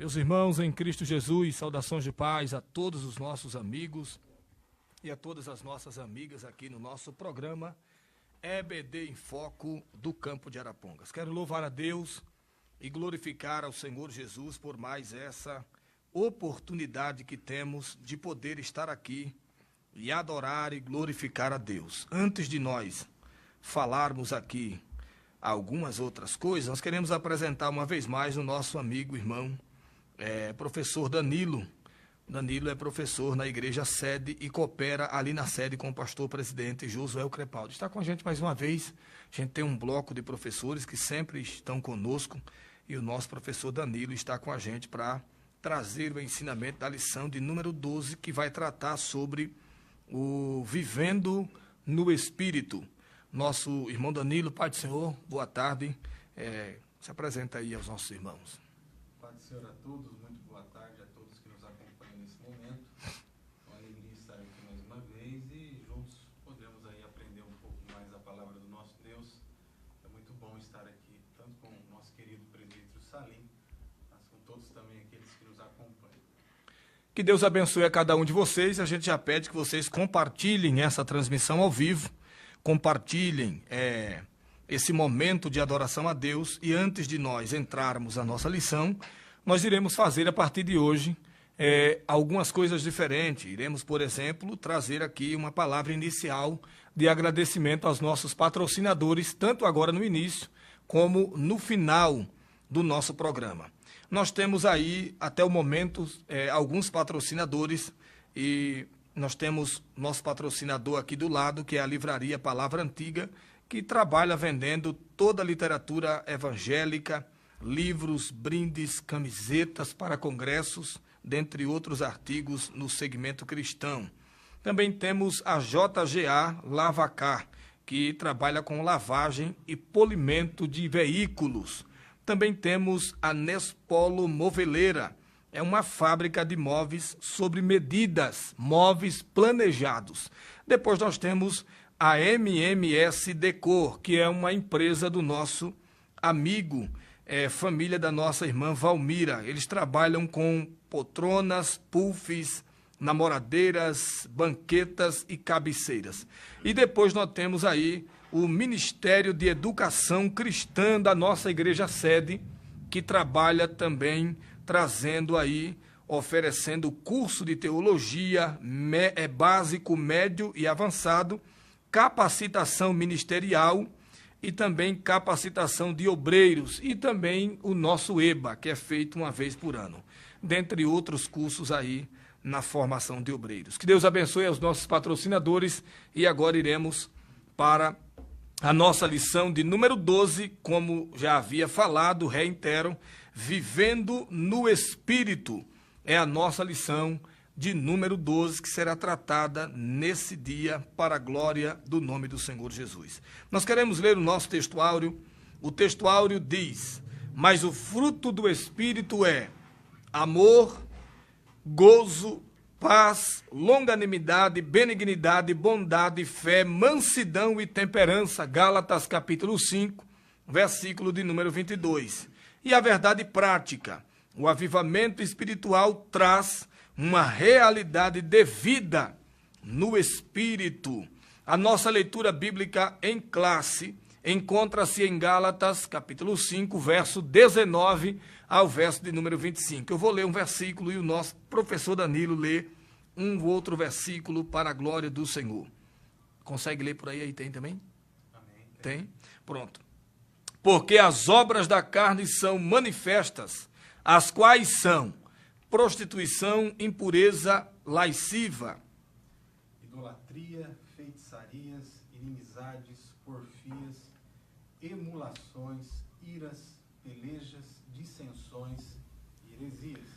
Meus irmãos em Cristo Jesus, saudações de paz a todos os nossos amigos e a todas as nossas amigas aqui no nosso programa EBD em Foco do Campo de Arapongas. Quero louvar a Deus e glorificar ao Senhor Jesus por mais essa oportunidade que temos de poder estar aqui e adorar e glorificar a Deus. Antes de nós falarmos aqui algumas outras coisas, nós queremos apresentar uma vez mais o nosso amigo, irmão, professor Danilo. Danilo é professor na igreja sede e coopera ali na sede com o pastor presidente Josué Crepaldi. Está com a gente mais uma vez. A gente tem um bloco de professores que sempre estão conosco e o nosso professor Danilo está com a gente para trazer o ensinamento da lição de número 12, que vai tratar sobre o Vivendo no Espírito. Nosso irmão Danilo, Pai do Senhor, boa tarde. Se apresenta aí aos nossos irmãos. Pai do Senhor a todos, muito boa tarde a todos que nos acompanham nesse momento. Uma alegria estar aqui mais uma vez e juntos podemos aí aprender um pouco mais a palavra do nosso Deus. É muito bom estar aqui, tanto com o nosso querido presbítero Salim, mas com todos também aqueles que nos acompanham. Que Deus abençoe a cada um de vocês. A gente já pede que vocês compartilhem essa transmissão ao vivo, compartilhem esse momento de adoração a Deus. E antes de nós entrarmos na nossa lição, nós iremos fazer a partir de hoje algumas coisas diferentes. Iremos, por exemplo, trazer aqui uma palavra inicial de agradecimento aos nossos patrocinadores, tanto agora no início como no final do nosso programa. Nós temos aí, até o momento, alguns patrocinadores e nós temos nosso patrocinador aqui do lado, que é a Livraria Palavra Antiga, que trabalha vendendo toda a literatura evangélica, livros, brindes, camisetas para congressos, dentre outros artigos no segmento cristão. Também temos a JGA Lavacar, que trabalha com lavagem e polimento de veículos. Também temos a Nespolo Moveleira, é uma fábrica de móveis sob medidas, móveis planejados. Depois nós temos a MMS Decor, que é uma empresa do nosso amigo, família da nossa irmã Valmira. Eles trabalham com poltronas, puffs, namoradeiras, banquetas e cabeceiras. E depois nós temos aí o Ministério de Educação Cristã da nossa igreja sede, que trabalha também trazendo aí, oferecendo curso de teologia básico, médio e avançado, capacitação ministerial e também capacitação de obreiros e também o nosso EBA, que é feito uma vez por ano, dentre outros cursos aí na formação de obreiros. Que Deus abençoe aos nossos patrocinadores e agora iremos para a nossa lição de número 12, como já havia falado, reitero, Vivendo no Espírito, é a nossa lição de número 12, que será tratada nesse dia para a glória do nome do Senhor Jesus. Nós queremos ler o nosso textuário. O textuário diz: mas o fruto do Espírito é amor, gozo, paz, longanimidade, benignidade, bondade, fé, mansidão e temperança. Gálatas capítulo 5, versículo de número 22. E a verdade prática, o avivamento espiritual traz uma realidade de vida no Espírito. A nossa leitura bíblica em classe encontra-se em Gálatas, capítulo 5, verso 19 ao verso de número 25. Eu vou ler um versículo e o nosso professor Danilo lê um outro versículo para a glória do Senhor. Consegue ler por aí? Aí tem também? Amém. Tem? Pronto. Porque as obras da carne são manifestas, as quais são prostituição, impureza, lasciva, idolatria, feitiçarias, inimizades, porfias, emulações, iras, pelejas, dissensões e heresias.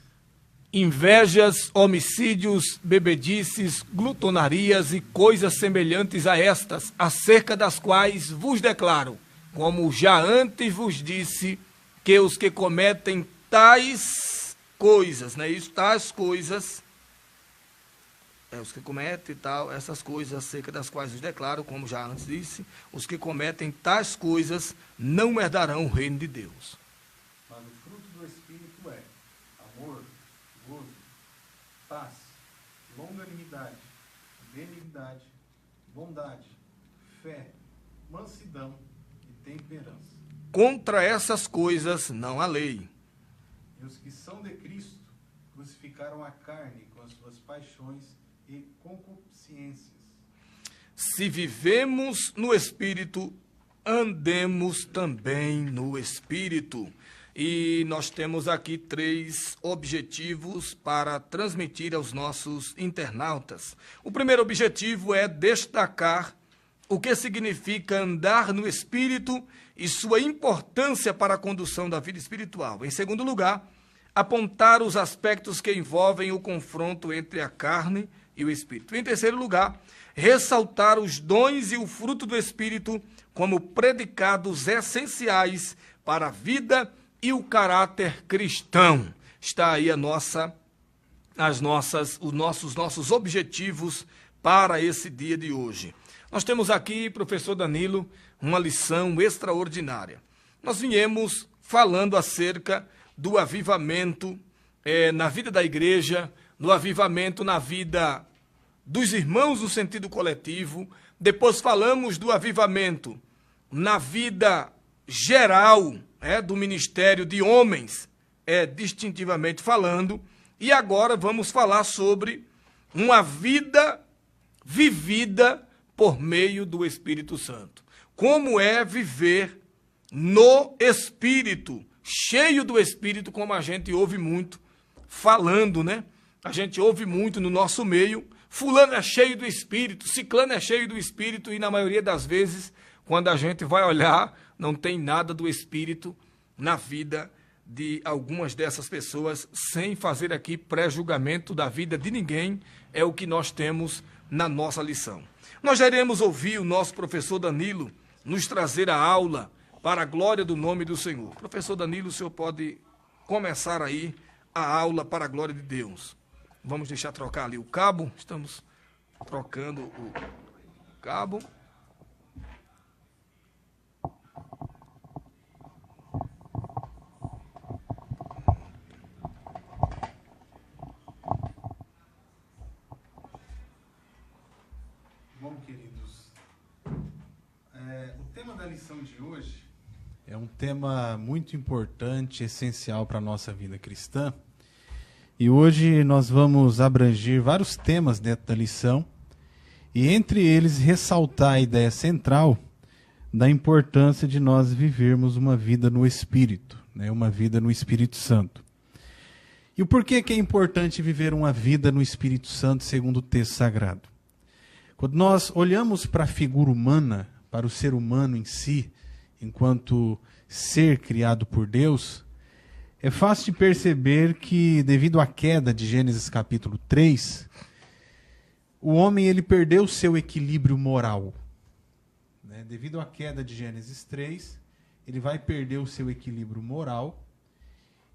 Invejas, homicídios, bebedices, glutonarias e coisas semelhantes a estas, acerca das quais vos declaro, como já antes vos disse, que os que cometem tais coisas, não é isso? Tais coisas, os que cometem essas coisas acerca das quais vos declaro, como já antes disse, os que cometem tais coisas não herdarão o reino de Deus. Mas o fruto do Espírito é amor, paz, longanimidade, benignidade, bondade, fé, mansidão e temperança. Contra essas coisas não há lei. E os que são de Cristo crucificaram a carne com as suas paixões e concupiscências. Se vivemos no Espírito, andemos também no Espírito. E nós temos aqui 3 objetivos para transmitir aos nossos internautas. O primeiro objetivo é destacar o que significa andar no Espírito e sua importância para a condução da vida espiritual. Em segundo lugar, apontar os aspectos que envolvem o confronto entre a carne e o Espírito. Em terceiro lugar, ressaltar os dons e o fruto do Espírito como predicados essenciais para a vida e o caráter cristão. Está aí os nossos objetivos para esse dia de hoje. Nós temos aqui, professor Danilo, uma lição extraordinária. Nós viemos falando acerca do avivamento na vida da igreja, do avivamento na vida dos irmãos no sentido coletivo. Depois falamos do avivamento na vida geral do ministério de homens, distintivamente falando. E agora vamos falar sobre uma vida vivida por meio do Espírito Santo. Como é viver no Espírito, cheio do Espírito, como a gente ouve muito falando, né? A gente ouve muito no nosso meio, fulano é cheio do Espírito, ciclano é cheio do Espírito, e na maioria das vezes, quando a gente vai olhar, não tem nada do Espírito na vida de algumas dessas pessoas, sem fazer aqui pré-julgamento da vida de ninguém, é o que nós temos na nossa lição. Nós já iremos ouvir o nosso professor Danilo nos trazer a aula para a glória do nome do Senhor. Professor Danilo, o senhor pode começar aí a aula para a glória de Deus. Vamos deixar trocar ali o cabo. Estamos trocando o cabo. Bom, queridos, o tema da lição de hoje é um tema muito importante, essencial para a nossa vida cristã. E hoje nós vamos abranger vários temas dentro da lição e, entre eles, ressaltar a ideia central da importância de nós vivermos uma vida no Espírito, né? Uma vida no Espírito Santo. E o porquê que é importante viver uma vida no Espírito Santo segundo o texto sagrado? Quando nós olhamos para a figura humana, para o ser humano em si, enquanto ser criado por Deus, é fácil de perceber que, devido à queda de Gênesis capítulo 3, o homem ele perdeu o seu equilíbrio moral. Né? Devido à queda de Gênesis 3, ele vai perder o seu equilíbrio moral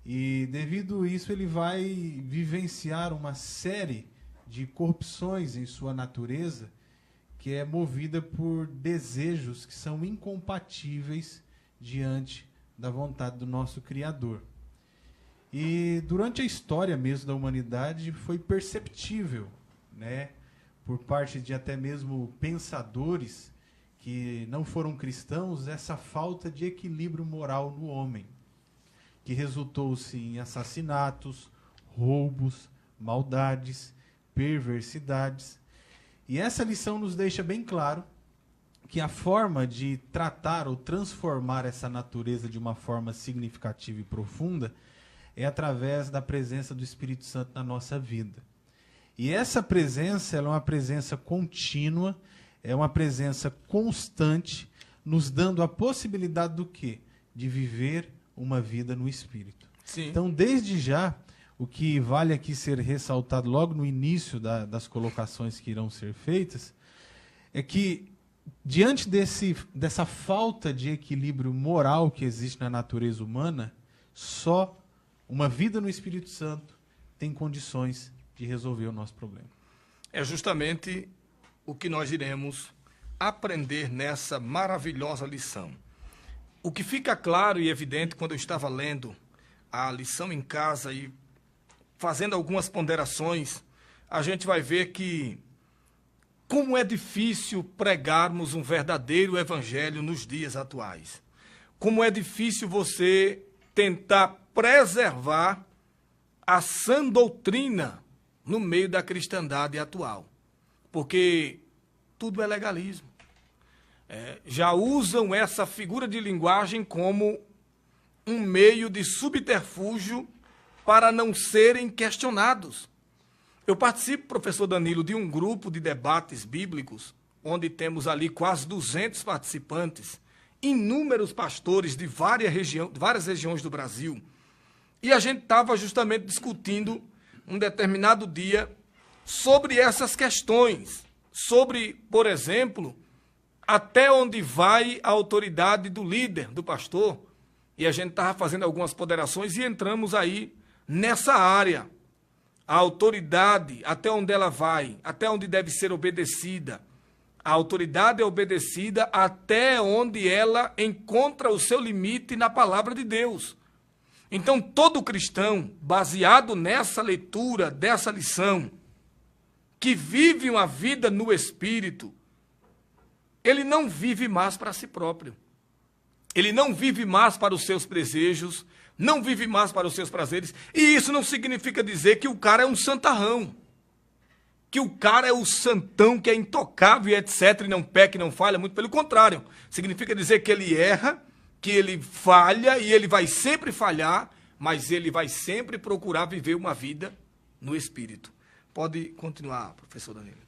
e, devido a isso, ele vai vivenciar uma série de corrupções em sua natureza, que é movida por desejos que são incompatíveis diante da vontade do nosso Criador. E durante a história mesmo da humanidade foi perceptível, né, por parte de até mesmo pensadores que não foram cristãos, essa falta de equilíbrio moral no homem, que resultou-se em assassinatos, roubos, maldades, perversidades. E essa lição nos deixa bem claro que a forma de tratar ou transformar essa natureza de uma forma significativa e profunda é através da presença do Espírito Santo na nossa vida. E essa presença ela é uma presença contínua, é uma presença constante, nos dando a possibilidade do quê? De viver uma vida no Espírito. Sim. Então, desde já, o que vale aqui ser ressaltado logo no início das colocações que irão ser feitas, é que, diante dessa falta de equilíbrio moral que existe na natureza humana, só uma vida no Espírito Santo tem condições de resolver o nosso problema. É justamente o que nós iremos aprender nessa maravilhosa lição. O que fica claro e evidente quando eu estava lendo a lição em casa e fazendo algumas ponderações, a gente vai ver que como é difícil pregarmos um verdadeiro evangelho nos dias atuais. Como é difícil você tentar preservar a sã doutrina no meio da cristandade atual. Porque tudo é legalismo. Já usam essa figura de linguagem como um meio de subterfúgio para não serem questionados. Eu participo, professor Danilo, de um grupo de debates bíblicos, onde temos ali quase 200 participantes, inúmeros pastores de várias regiões do Brasil. E a gente estava justamente discutindo um determinado dia sobre essas questões, sobre, por exemplo, até onde vai a autoridade do líder, do pastor. E a gente estava fazendo algumas ponderações e entramos aí nessa área. A autoridade, até onde ela vai, até onde deve ser obedecida. A autoridade é obedecida até onde ela encontra o seu limite na palavra de Deus. Então, todo cristão, baseado nessa leitura, dessa lição, que vive uma vida no Espírito, ele não vive mais para si próprio. Ele não vive mais para os seus desejos, não vive mais para os seus prazeres. E isso não significa dizer que o cara é um santarrão, que o cara é o santão, que é intocável e etc, e não peca e não falha. Muito pelo contrário. Significa dizer que ele erra, que ele falha e ele vai sempre falhar, mas ele vai sempre procurar viver uma vida no Espírito. Pode continuar, professor Danilo.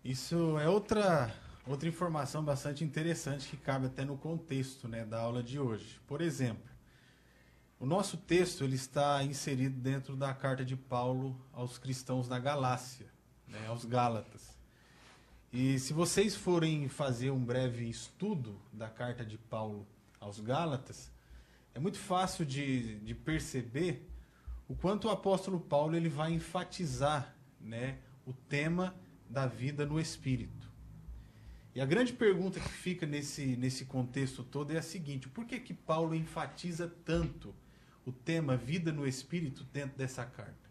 Isso é outra informação bastante interessante que cabe até no contexto, né, da aula de hoje. Por exemplo, o nosso texto ele está inserido dentro da carta de Paulo aos cristãos da Galácia, né, aos Gálatas. E se vocês forem fazer um breve estudo da carta de Paulo aos Gálatas, é muito fácil de perceber o quanto o apóstolo Paulo ele vai enfatizar, né, o tema da vida no Espírito. E a grande pergunta que fica nesse contexto todo é a seguinte: por que Paulo enfatiza tanto o tema vida no Espírito dentro dessa carta?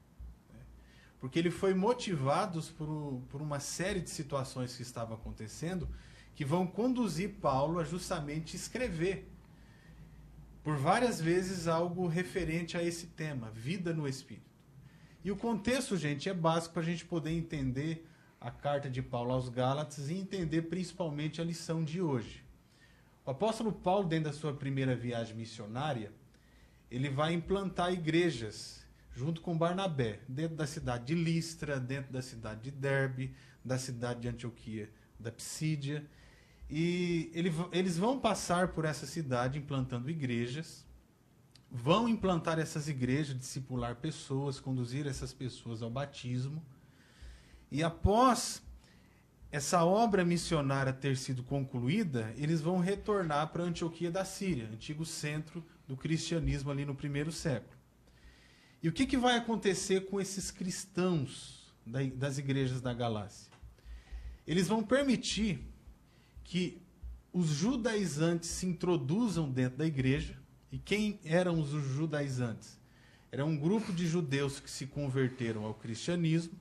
Porque ele foi motivado por uma série de situações que estavam acontecendo que vão conduzir Paulo a justamente escrever por várias vezes algo referente a esse tema, vida no Espírito. E o contexto, gente, é básico para a gente poder entender a carta de Paulo aos Gálatas e entender principalmente a lição de hoje. O apóstolo Paulo, dentro da sua primeira viagem missionária, ele vai implantar igrejas junto com Barnabé, dentro da cidade de Listra, dentro da cidade de Derbe, da cidade de Antioquia, da Psídia. E eles vão passar por essa cidade implantando igrejas, vão implantar essas igrejas, discipular pessoas, conduzir essas pessoas ao batismo. E após essa obra missionária ter sido concluída, eles vão retornar para Antioquia da Síria, antigo centro do cristianismo ali no primeiro século. E o que vai acontecer com esses cristãos das igrejas da Galácia? Eles vão permitir que os judaizantes se introduzam dentro da igreja. E quem eram os judaizantes? Era um grupo de judeus que se converteram ao cristianismo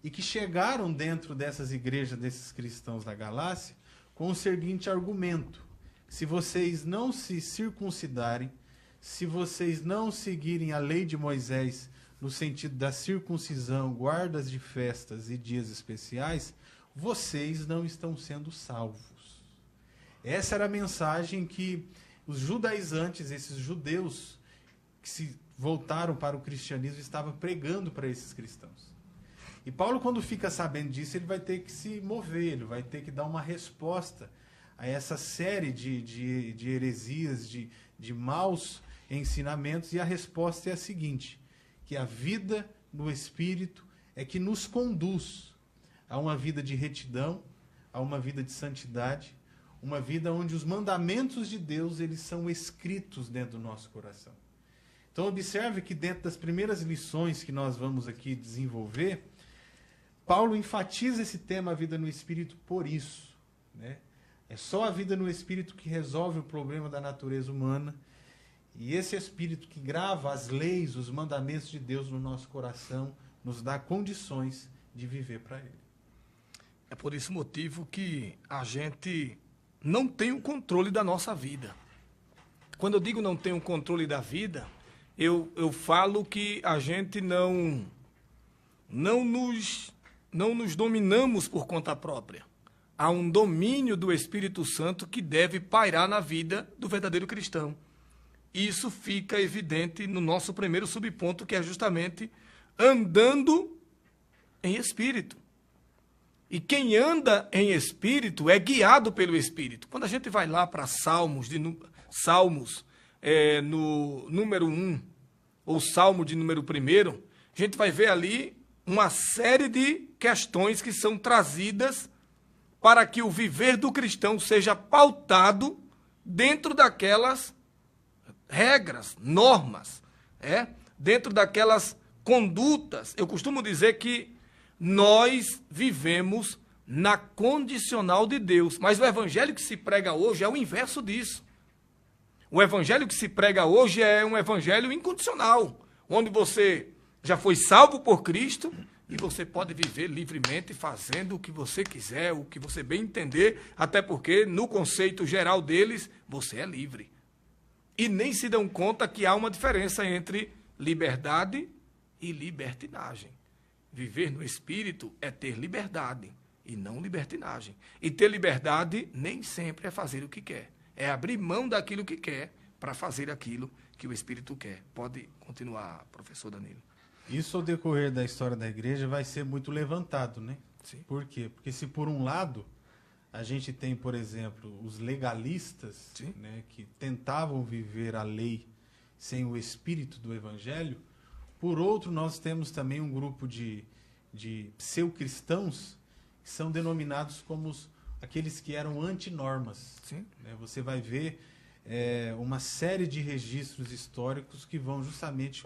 e que chegaram dentro dessas igrejas, desses cristãos da Galácia, com o seguinte argumento: se vocês não se circuncidarem, se vocês não seguirem a lei de Moisés no sentido da circuncisão, guardas de festas e dias especiais, vocês não estão sendo salvos. Essa era a mensagem que os judaizantes, esses judeus que se voltaram para o cristianismo, estavam pregando para esses cristãos. E Paulo, quando fica sabendo disso, ele vai ter que se mover, ele vai ter que dar uma resposta a essa série de heresias, de maus ensinamentos, e a resposta é a seguinte: que a vida no Espírito é que nos conduz a uma vida de retidão, a uma vida de santidade, uma vida onde os mandamentos de Deus eles são escritos dentro do nosso coração. Então observe que dentro das primeiras lições que nós vamos aqui desenvolver, Paulo enfatiza esse tema, a vida no Espírito, por isso, né? É só a vida no Espírito que resolve o problema da natureza humana. E esse Espírito que grava as leis, os mandamentos de Deus no nosso coração, nos dá condições de viver para Ele. É por esse motivo que a gente não tem o controle da nossa vida. Quando eu digo não tem o controle da vida, eu falo que a gente não nos dominamos por conta própria. Há um domínio do Espírito Santo que deve pairar na vida do verdadeiro cristão. Isso fica evidente no nosso primeiro subponto, que é justamente andando em espírito. E quem anda em espírito é guiado pelo Espírito. Quando a gente vai lá para Salmos, no número 1, ou Salmo de número 1, a gente vai ver ali uma série de questões que são trazidas para que o viver do cristão seja pautado dentro daquelas regras, normas, dentro daquelas condutas. Eu costumo dizer que nós vivemos na condicional de Deus, mas o evangelho que se prega hoje é o inverso disso. O evangelho que se prega hoje é um evangelho incondicional, onde você já foi salvo por Cristo e você pode viver livremente fazendo o que você quiser, o que você bem entender, até porque no conceito geral deles, você é livre. E nem se dão conta que há uma diferença entre liberdade e libertinagem. Viver no Espírito é ter liberdade e não libertinagem. E ter liberdade nem sempre é fazer o que quer. É abrir mão daquilo que quer para fazer aquilo que o Espírito quer. Pode continuar, professor Danilo. Isso, ao decorrer da história da igreja, vai ser muito levantado, né? Sim. Por quê? Porque se por um lado a gente tem, por exemplo, os legalistas, né, que tentavam viver a lei sem o espírito do evangelho, por outro nós temos também um grupo de pseudo-cristãos que são denominados como aqueles que eram antinormas. Sim. Né? Você vai ver uma série de registros históricos que vão justamente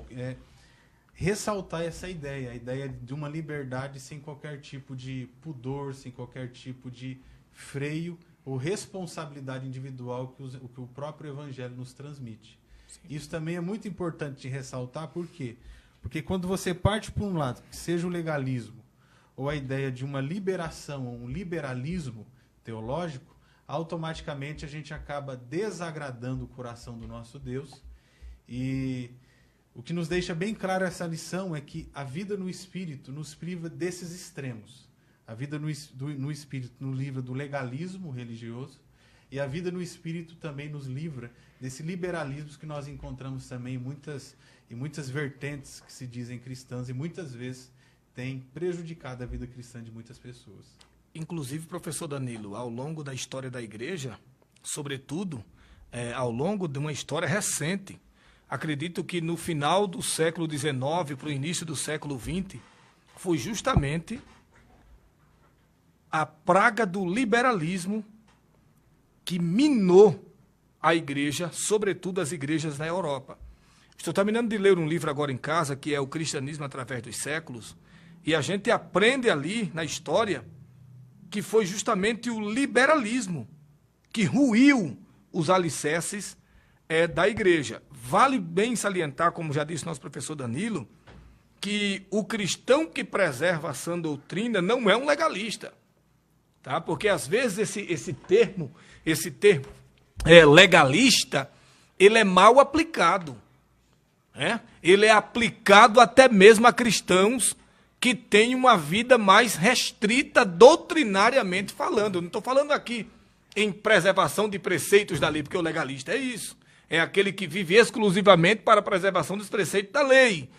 ressaltar essa ideia, a ideia de uma liberdade sem qualquer tipo de pudor, sem qualquer tipo de freio ou responsabilidade individual que o próprio Evangelho nos transmite. Sim. Isso também é muito importante de ressaltar, por quê? Porque quando você parte por um lado, que seja o legalismo, ou a ideia de uma liberação, ou um liberalismo teológico, automaticamente a gente acaba desagradando o coração do nosso Deus. E o que nos deixa bem claro essa lição é que a vida no Espírito nos priva desses extremos. A vida no Espírito nos livra do legalismo religioso, e a vida no Espírito também nos livra desse liberalismo que nós encontramos também em muitas vertentes que se dizem cristãs e muitas vezes tem prejudicado a vida cristã de muitas pessoas. Inclusive, professor Danilo, ao longo da história da igreja, sobretudo ao longo de uma história recente, acredito que no final do século XIX para o início do século XX, foi justamente a praga do liberalismo que minou a igreja, sobretudo as igrejas na Europa. Estou terminando de ler um livro agora em casa, que é O Cristianismo através dos Séculos, e a gente aprende ali, na história, que foi justamente o liberalismo que ruiu os alicerces da igreja. Vale bem salientar, como já disse nosso professor Danilo, que o cristão que preserva a sã doutrina não é um legalista. Tá? Porque, às vezes, esse termo legalista, ele é mal aplicado. Ele é aplicado até mesmo a cristãos que têm uma vida mais restrita doutrinariamente falando. Eu não estou falando aqui em preservação de preceitos da lei, porque o legalista é isso. É aquele que vive exclusivamente para a preservação dos preceitos da lei.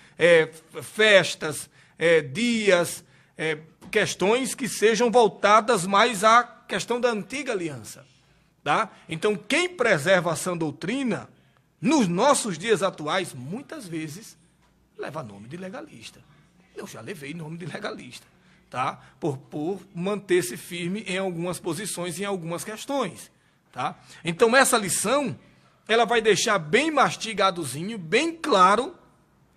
Festas, dias, questões que sejam voltadas mais à questão da antiga aliança. Tá? Então, quem preserva a sã doutrina, nos nossos dias atuais, muitas vezes, leva nome de legalista. Eu já levei nome de legalista, tá? Por manter-se firme em algumas posições, em algumas questões. Tá? Então, essa lição, ela vai deixar bem mastigadozinho, bem claro,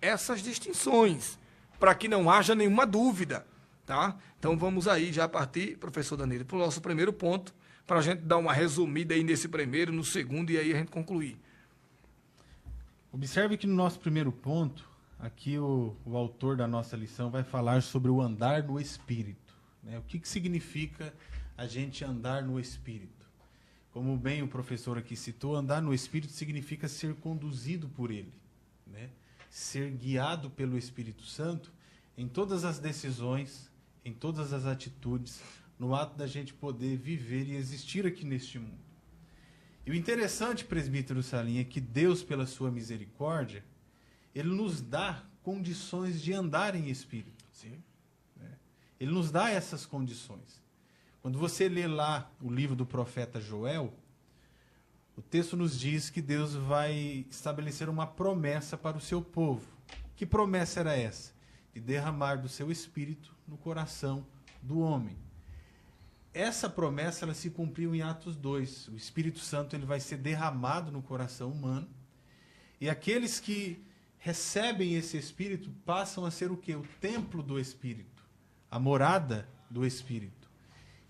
essas distinções, para que não haja nenhuma dúvida. Tá? Então, vamos aí já partir, professor Danilo, para o nosso primeiro ponto, para a gente dar uma resumida aí nesse primeiro, no segundo, e aí a gente concluir. Observe que no nosso primeiro ponto, aqui o autor da nossa lição vai falar sobre o andar no Espírito, né? O que significa a gente andar no Espírito? Como bem o professor aqui citou, andar no Espírito significa ser conduzido por ele, né? Ser guiado pelo Espírito Santo em todas as decisões, em todas as atitudes, no ato da gente poder viver e existir aqui neste mundo. E o interessante, presbítero Salim, é que Deus, pela sua misericórdia, Ele nos dá condições de andar em Espírito. Sim. Ele nos dá essas condições. Quando você lê lá o livro do profeta Joel, o texto nos diz que Deus vai estabelecer uma promessa para o seu povo. Que promessa era essa? De derramar do seu Espírito no coração do homem. Essa promessa ela se cumpriu em Atos 2. O Espírito Santo ele vai ser derramado no coração humano. E aqueles que recebem esse Espírito passam a ser o quê? O templo do Espírito. A morada do Espírito.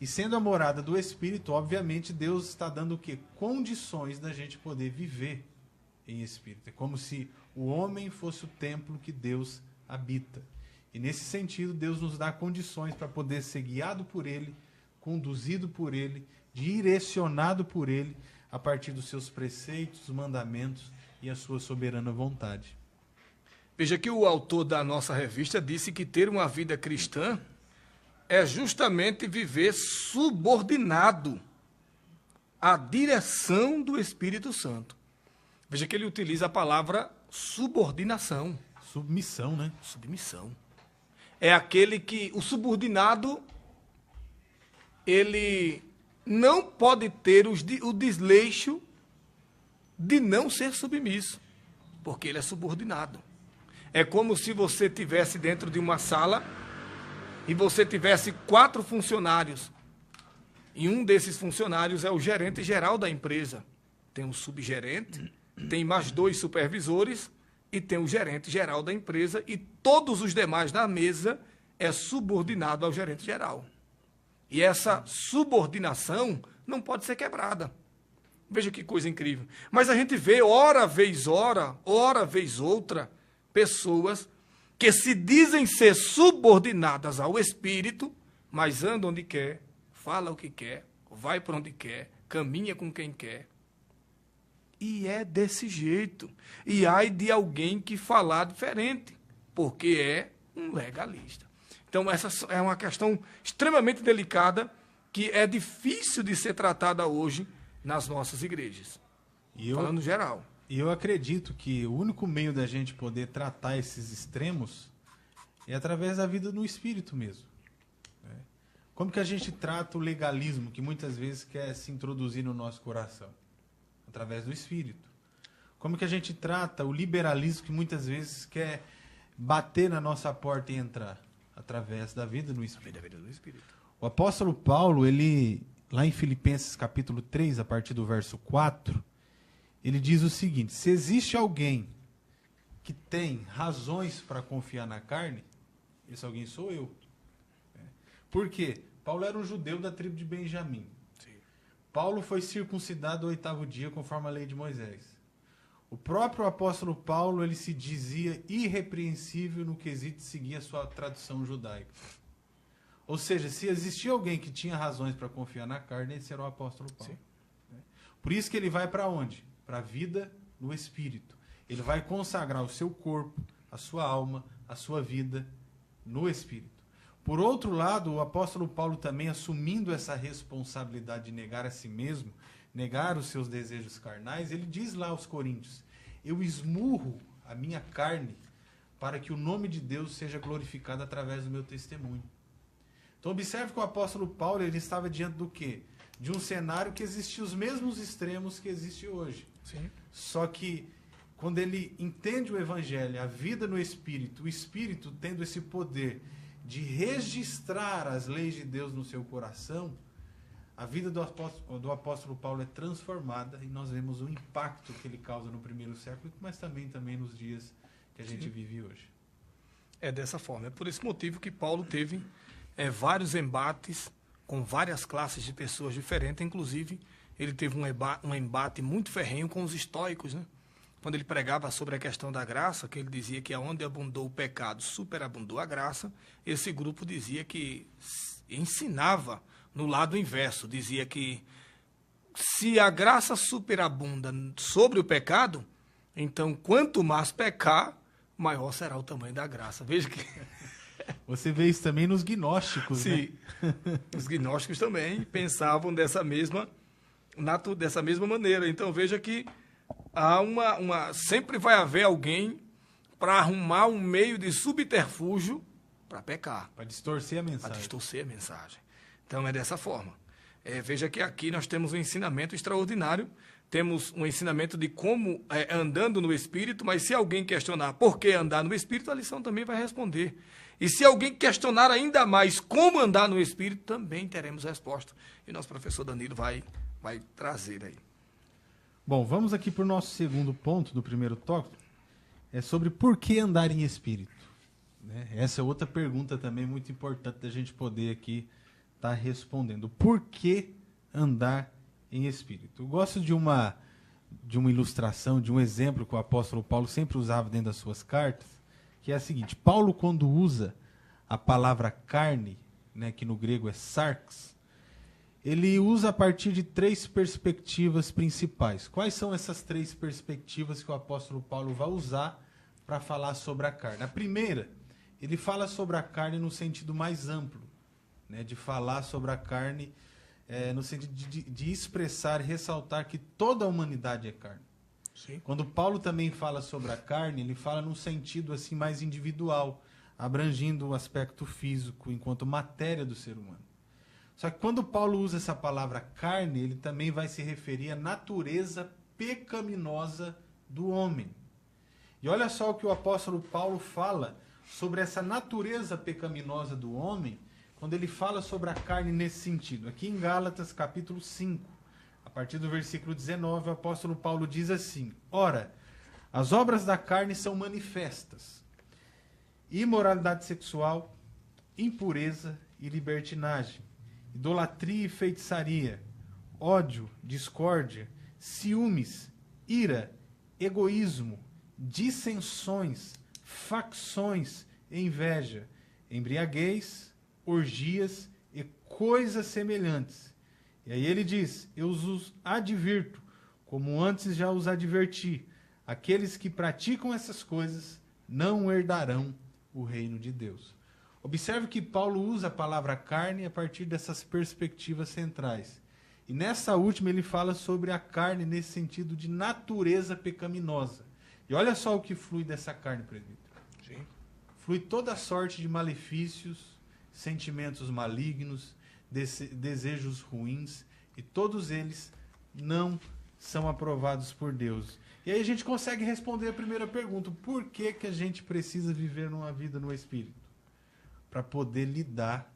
E sendo a morada do Espírito, obviamente, Deus está dando o quê? Condições da gente poder viver em Espírito. É como se o homem fosse o templo que Deus habita. E nesse sentido, Deus nos dá condições para poder ser guiado por Ele, conduzido por Ele, direcionado por Ele, a partir dos seus preceitos, mandamentos e a sua soberana vontade. Veja que o autor da nossa revista disse que ter uma vida cristã é justamente viver subordinado à direção do Espírito Santo. Veja que ele utiliza a palavra subordinação. Submissão, né? Submissão. É aquele que, o subordinado, ele não pode ter o desleixo de não ser submisso, porque ele é subordinado. É como se você estivesse dentro de uma sala e você tivesse 4 funcionários. E um desses funcionários é o gerente geral da empresa. Tem um subgerente, tem mais 2 supervisores e tem o gerente geral da empresa e todos os demais da mesa é subordinado ao gerente geral. E essa subordinação não pode ser quebrada. Veja que coisa incrível. Mas a gente vê, ora vez outra, pessoas que se dizem ser subordinadas ao Espírito, mas andam onde quer, fala o que quer, vai por onde quer, caminha com quem quer. E é desse jeito. E ai de alguém que falar diferente, porque é um legalista. Então, essa é uma questão extremamente delicada que é difícil de ser tratada hoje nas nossas igrejas. Falando geral. E eu acredito que o único meio da gente poder tratar esses extremos é através da vida no Espírito mesmo. Né? Como que a gente trata o legalismo que muitas vezes quer se introduzir no nosso coração? Através do Espírito. Como que a gente trata o liberalismo que muitas vezes quer bater na nossa porta e entrar? Através da vida no Espírito. Da vida do Espírito. O apóstolo Paulo, ele, lá em Filipenses capítulo 3, a partir do verso 4, ele diz o seguinte: se existe alguém que tem razões para confiar na carne, esse alguém sou eu. Por quê? Paulo era um judeu da tribo de Benjamim. Sim. Paulo foi circuncidado ao 8º dia, conforme a lei de Moisés. O próprio apóstolo Paulo, ele se dizia irrepreensível no quesito de seguir a sua tradição judaica. Ou seja, se existia alguém que tinha razões para confiar na carne, esse era o apóstolo Paulo. Sim. Por isso que ele vai para onde? Para a vida no Espírito. Ele vai consagrar o seu corpo, a sua alma, a sua vida no Espírito. Por outro lado, o apóstolo Paulo também, assumindo essa responsabilidade de negar a si mesmo, negar os seus desejos carnais, ele diz lá aos Coríntios: eu esmurro a minha carne para que o nome de Deus seja glorificado através do meu testemunho. Então observe que o apóstolo Paulo ele estava diante do quê? De um cenário que existia os mesmos extremos que existe hoje. Sim. Só que quando ele entende o Evangelho, a vida no Espírito, o Espírito tendo esse poder de registrar as leis de Deus no seu coração, a vida do apóstolo Paulo é transformada e nós vemos o impacto que ele causa no primeiro século, mas também nos dias que a gente vive hoje. É dessa forma. É por esse motivo que Paulo teve vários embates com várias classes de pessoas diferentes. Inclusive, ele teve um embate muito ferrenho com os estoicos, né? quando ele pregava sobre a questão da graça, que ele dizia que aonde abundou o pecado, superabundou a graça, esse grupo dizia que ensinava no lado inverso, dizia que se a graça superabunda sobre o pecado, então quanto mais pecar, maior será o tamanho da graça. Veja que... Você vê isso também nos gnósticos, Sim, né? os gnósticos também pensavam dessa mesma maneira. Então veja que há sempre vai haver alguém para arrumar um meio de subterfúgio para pecar. Para distorcer a Para mensagem. distorcer a mensagem. Então é dessa forma. Veja que aqui nós temos um ensinamento extraordinário, temos um ensinamento de como andando no Espírito, mas se alguém questionar por que andar no Espírito, a lição também vai responder. E se alguém questionar ainda mais como andar no Espírito, também teremos resposta. E nosso professor Danilo vai trazer aí. Bom, vamos aqui para o nosso segundo ponto do primeiro tópico. É sobre por que andar em Espírito. Né? Essa é outra pergunta também muito importante da gente poder aqui estar respondendo. Por que andar em Espírito? Eu gosto de uma ilustração, de um exemplo que o apóstolo Paulo sempre usava dentro das suas cartas, que é a seguinte: Paulo, quando usa a palavra carne, né, que no grego é sarx, ele usa a partir de 3 perspectivas principais. Quais são essas 3 perspectivas que o apóstolo Paulo vai usar para falar sobre a carne? A primeira, ele fala sobre a carne no sentido mais amplo, né, de falar sobre a carne no sentido de expressar e ressaltar que toda a humanidade é carne. Sim. Quando Paulo também fala sobre a carne, ele fala num sentido assim mais individual, abrangindo o aspecto físico enquanto matéria do ser humano. Só que quando Paulo usa essa palavra carne, ele também vai se referir à natureza pecaminosa do homem. E olha só o que o apóstolo Paulo fala sobre essa natureza pecaminosa do homem, quando ele fala sobre a carne nesse sentido. Aqui em Gálatas, capítulo 5, a partir do versículo 19, o apóstolo Paulo diz assim: Ora, as obras da carne são manifestas: imoralidade sexual, impureza e libertinagem, idolatria e feitiçaria, ódio, discórdia, ciúmes, ira, egoísmo, dissensões, facções, inveja, embriaguez, orgias e coisas semelhantes. E aí ele diz: eu os advirto, como antes já os adverti, aqueles que praticam essas coisas não herdarão o reino de Deus. Observe que Paulo usa a palavra carne a partir dessas perspectivas centrais. E nessa última ele fala sobre a carne nesse sentido de natureza pecaminosa. E olha só o que flui dessa carne, presbítero. Sim. Flui toda sorte de malefícios, sentimentos malignos, desejos ruins, e todos eles não são aprovados por Deus. E aí a gente consegue responder a primeira pergunta: por que a gente precisa viver numa vida no Espírito? Para poder lidar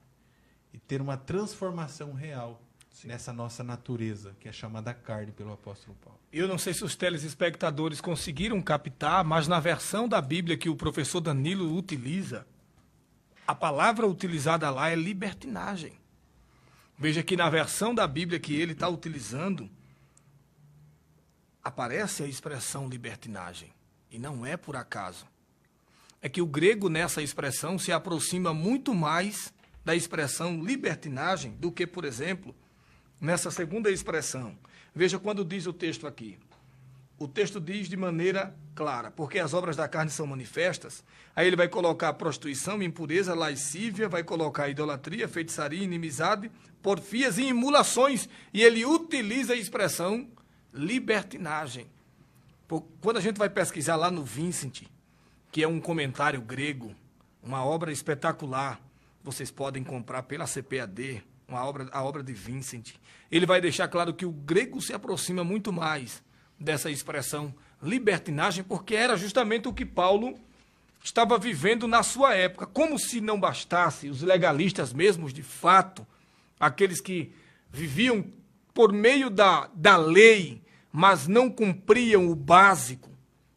e ter uma transformação real nessa nossa natureza, que é chamada carne pelo apóstolo Paulo. Eu não sei se os telespectadores conseguiram captar, mas na versão da Bíblia que o professor Danilo utiliza, a palavra utilizada lá é libertinagem. Veja que na versão da Bíblia que ele está utilizando, aparece a expressão libertinagem. E não é por acaso. É que o grego nessa expressão se aproxima muito mais da expressão libertinagem do que, por exemplo, nessa segunda expressão. Veja quando diz o texto aqui. O texto diz de maneira clara: porque as obras da carne são manifestas. Aí ele vai colocar prostituição, impureza, lascívia, vai colocar idolatria, feitiçaria, inimizade, porfias e emulações. E ele utiliza a expressão libertinagem. Quando a gente vai pesquisar lá no Vincent, que é um comentário grego, uma obra espetacular, vocês podem comprar pela CPAD, a obra de Vincent. Ele vai deixar claro que o grego se aproxima muito mais dessa expressão libertinagem, porque era justamente o que Paulo estava vivendo na sua época. Como se não bastasse, os legalistas mesmos, de fato, aqueles que viviam por meio da lei, mas não cumpriam o básico,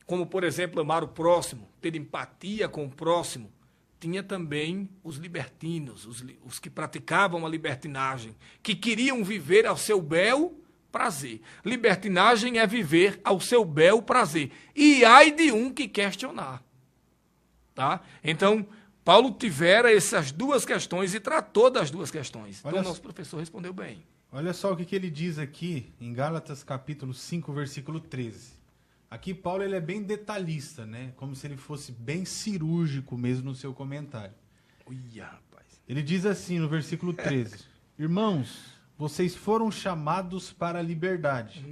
como, por exemplo, amar o próximo, ter empatia com o próximo. Tinha também os libertinos, os que praticavam a libertinagem, que queriam viver ao seu bel prazer. Libertinagem é viver ao seu bel prazer. E ai de um que questionar. Tá? Então, Paulo tivera essas duas questões e tratou das duas questões. Então, o nosso professor respondeu bem. Olha só o que ele diz aqui em Gálatas capítulo 5, versículo 13. Aqui Paulo ele é bem detalhista, né? Como se ele fosse bem cirúrgico mesmo no seu comentário. Uia, rapaz. Ele diz assim no versículo 13: Irmãos, vocês foram chamados para a liberdade,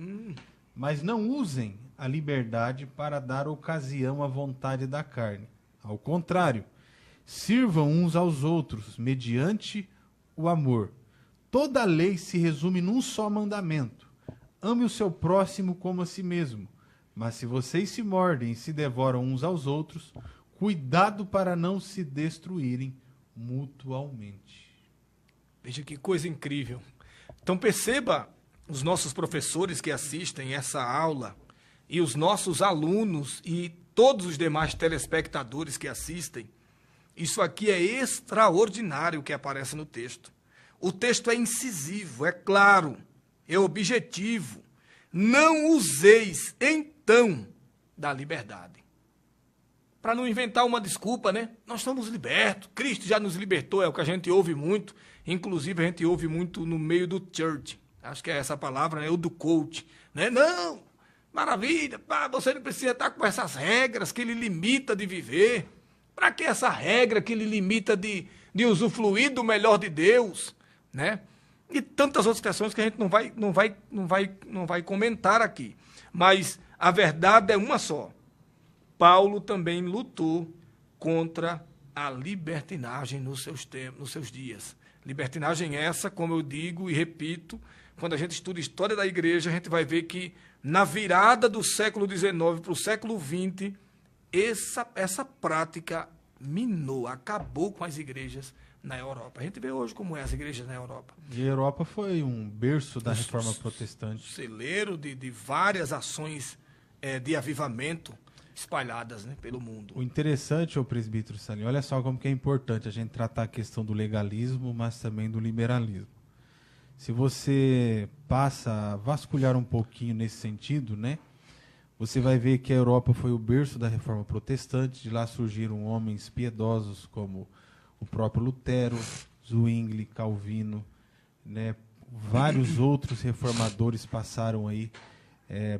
mas não usem a liberdade para dar ocasião à vontade da carne. Ao contrário, sirvam uns aos outros mediante o amor. Toda a lei se resume num só mandamento: ame o seu próximo como a si mesmo. Mas se vocês se mordem e se devoram uns aos outros, cuidado para não se destruírem mutualmente. Veja que coisa incrível. Então perceba os nossos professores que assistem essa aula e os nossos alunos e todos os demais telespectadores que assistem. Isso aqui é extraordinário que aparece no texto. O texto é incisivo, é claro, é objetivo. Não useis, então, da liberdade. Para não inventar uma desculpa, né? Nós estamos libertos, Cristo já nos libertou, é o que a gente ouve muito. Inclusive, a gente ouve muito no meio do church. Acho que é essa palavra, né? Ou do coach. Né? Não, maravilha, você não precisa estar com essas regras que lhe limita de viver. Para que essa regra que lhe limita de usufruir do melhor de Deus? Né? E tantas outras questões que a gente não vai comentar aqui. Mas a verdade é uma só. Paulo também lutou contra a libertinagem nos seus dias. Libertinagem essa, como eu digo e repito, quando a gente estuda a história da igreja, a gente vai ver que na virada do século XIX para o século XX, essa prática minou, acabou com as igrejas na Europa. A gente vê hoje como é as igrejas na Europa. E a Europa foi um berço da reforma protestante. Celeiro de várias ações de avivamento espalhadas, né, pelo mundo. O interessante, ô presbítero Salim, olha só como que é importante a gente tratar a questão do legalismo, mas também do liberalismo. Se você passa a vasculhar um pouquinho nesse sentido, né, você vai ver que a Europa foi o berço da reforma protestante. De lá surgiram homens piedosos como o próprio Lutero, Zwingli, Calvino, né? Vários outros reformadores passaram aí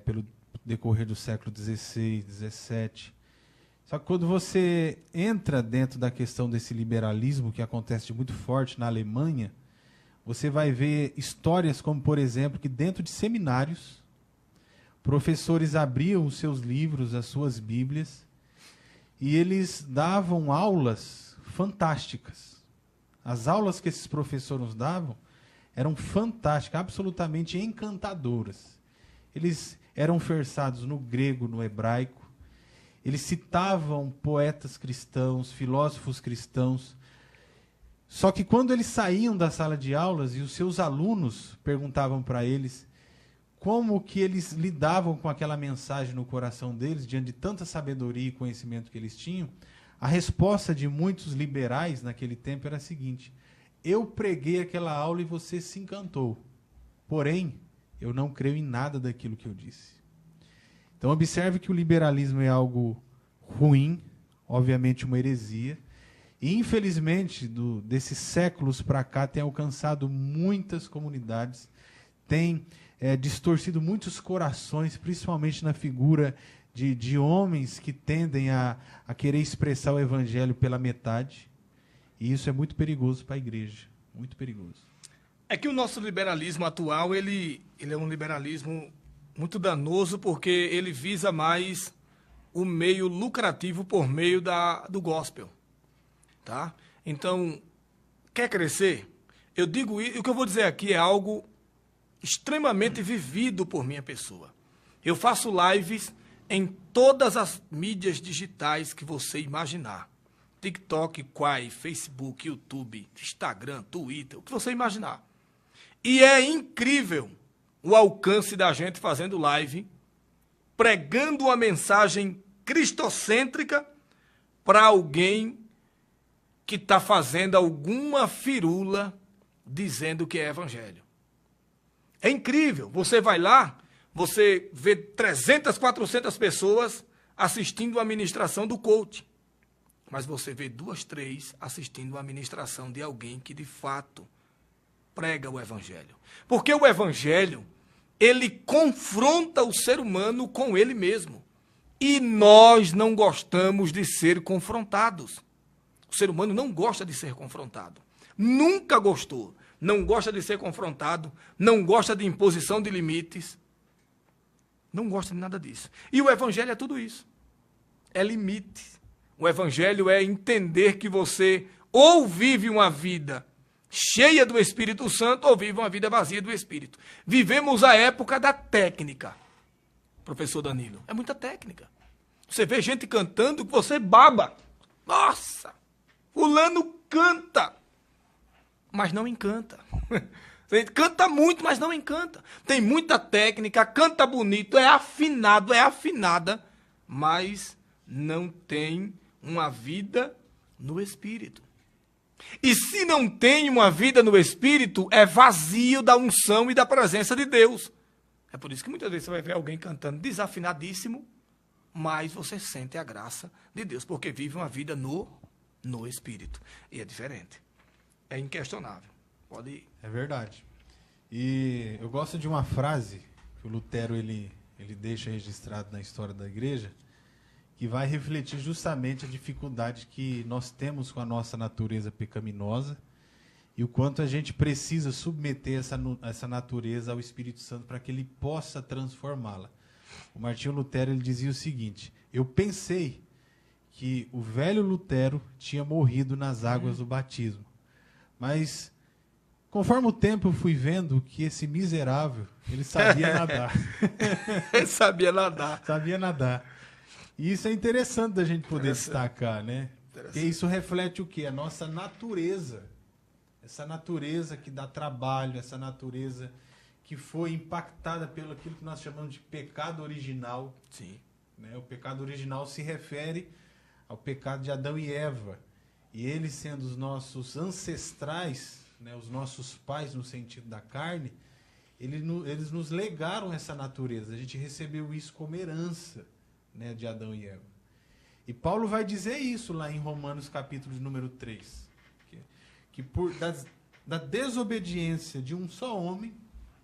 pelo decorrer do século XVI, XVII. Só que quando você entra dentro da questão desse liberalismo que acontece muito forte na Alemanha, você vai ver histórias como, por exemplo, que dentro de seminários, professores abriam os seus livros, as suas bíblias, e eles davam aulas fantásticas. As aulas que esses professores nos davam eram fantásticas, absolutamente encantadoras. Eles eram versados no grego, no hebraico. Eles citavam poetas cristãos, filósofos cristãos. Só que quando eles saíam da sala de aulas e os seus alunos perguntavam para eles como que eles lidavam com aquela mensagem no coração deles, diante de tanta sabedoria e conhecimento que eles tinham, a resposta de muitos liberais naquele tempo era a seguinte: eu preguei aquela aula e você se encantou, porém, eu não creio em nada daquilo que eu disse. Então, observe que o liberalismo é algo ruim, obviamente uma heresia, e infelizmente, desses séculos para cá, tem alcançado muitas comunidades, tem distorcido muitos corações, principalmente na figura de homens que tendem a querer expressar o evangelho pela metade. E isso é muito perigoso para a igreja, muito perigoso. É que o nosso liberalismo atual, ele é um liberalismo muito danoso, porque ele visa mais o meio lucrativo por meio do gospel. Tá? Então, quer crescer? Eu digo isso, o que eu vou dizer aqui é algo extremamente vivido por minha pessoa. Eu faço lives em todas as mídias digitais que você imaginar. TikTok, Quai, Facebook, YouTube, Instagram, Twitter, o que você imaginar. E é incrível o alcance da gente fazendo live, pregando uma mensagem cristocêntrica para alguém que está fazendo alguma firula dizendo que é evangelho. É incrível. Você vai lá, você vê 300, 400 pessoas assistindo a ministração do coach. Mas você vê 2, 3 assistindo a ministração de alguém que, de fato, prega o evangelho. Porque o evangelho, ele confronta o ser humano com ele mesmo. E nós não gostamos de ser confrontados. O ser humano não gosta de ser confrontado. Nunca gostou. Não gosta de ser confrontado. Não gosta de imposição de limites. Não gosta de nada disso. E o evangelho é tudo isso. É limite. O evangelho é entender que você ou vive uma vida cheia do Espírito Santo ou vive uma vida vazia do Espírito. Vivemos a época da técnica. Professor Danilo, é muita técnica. Você vê gente cantando que você baba. Nossa, fulano canta, mas não encanta. Canta muito, mas não encanta. Tem muita técnica, canta bonito, é afinada, mas não tem uma vida no Espírito. E se não tem uma vida no Espírito, é vazio da unção e da presença de Deus. É por isso que muitas vezes você vai ver alguém cantando desafinadíssimo, mas você sente a graça de Deus, porque vive uma vida no Espírito. E é diferente. É inquestionável. Pode ir. É verdade. E eu gosto de uma frase que o Lutero ele deixa registrado na história da igreja, que vai refletir justamente a dificuldade que nós temos com a nossa natureza pecaminosa e o quanto a gente precisa submeter essa natureza ao Espírito Santo para que ele possa transformá-la. O Martinho Lutero ele dizia o seguinte: eu pensei que o velho Lutero tinha morrido nas águas do batismo, mas conforme o tempo eu fui vendo que esse miserável, ele sabia nadar. Ele sabia nadar. Sabia nadar. E isso é interessante da gente poder destacar, né? Porque isso reflete o quê? A nossa natureza. Essa natureza que dá trabalho, essa natureza que foi impactada pelo aquilo que nós chamamos de pecado original. Sim. Né? O pecado original se refere ao pecado de Adão e Eva. E eles sendo os nossos ancestrais, né? Os nossos pais no sentido da carne, eles nos legaram essa natureza. A gente recebeu isso como herança, né, de Adão e Eva. E Paulo vai dizer isso lá em Romanos capítulo de número 3. Que da desobediência de um só homem,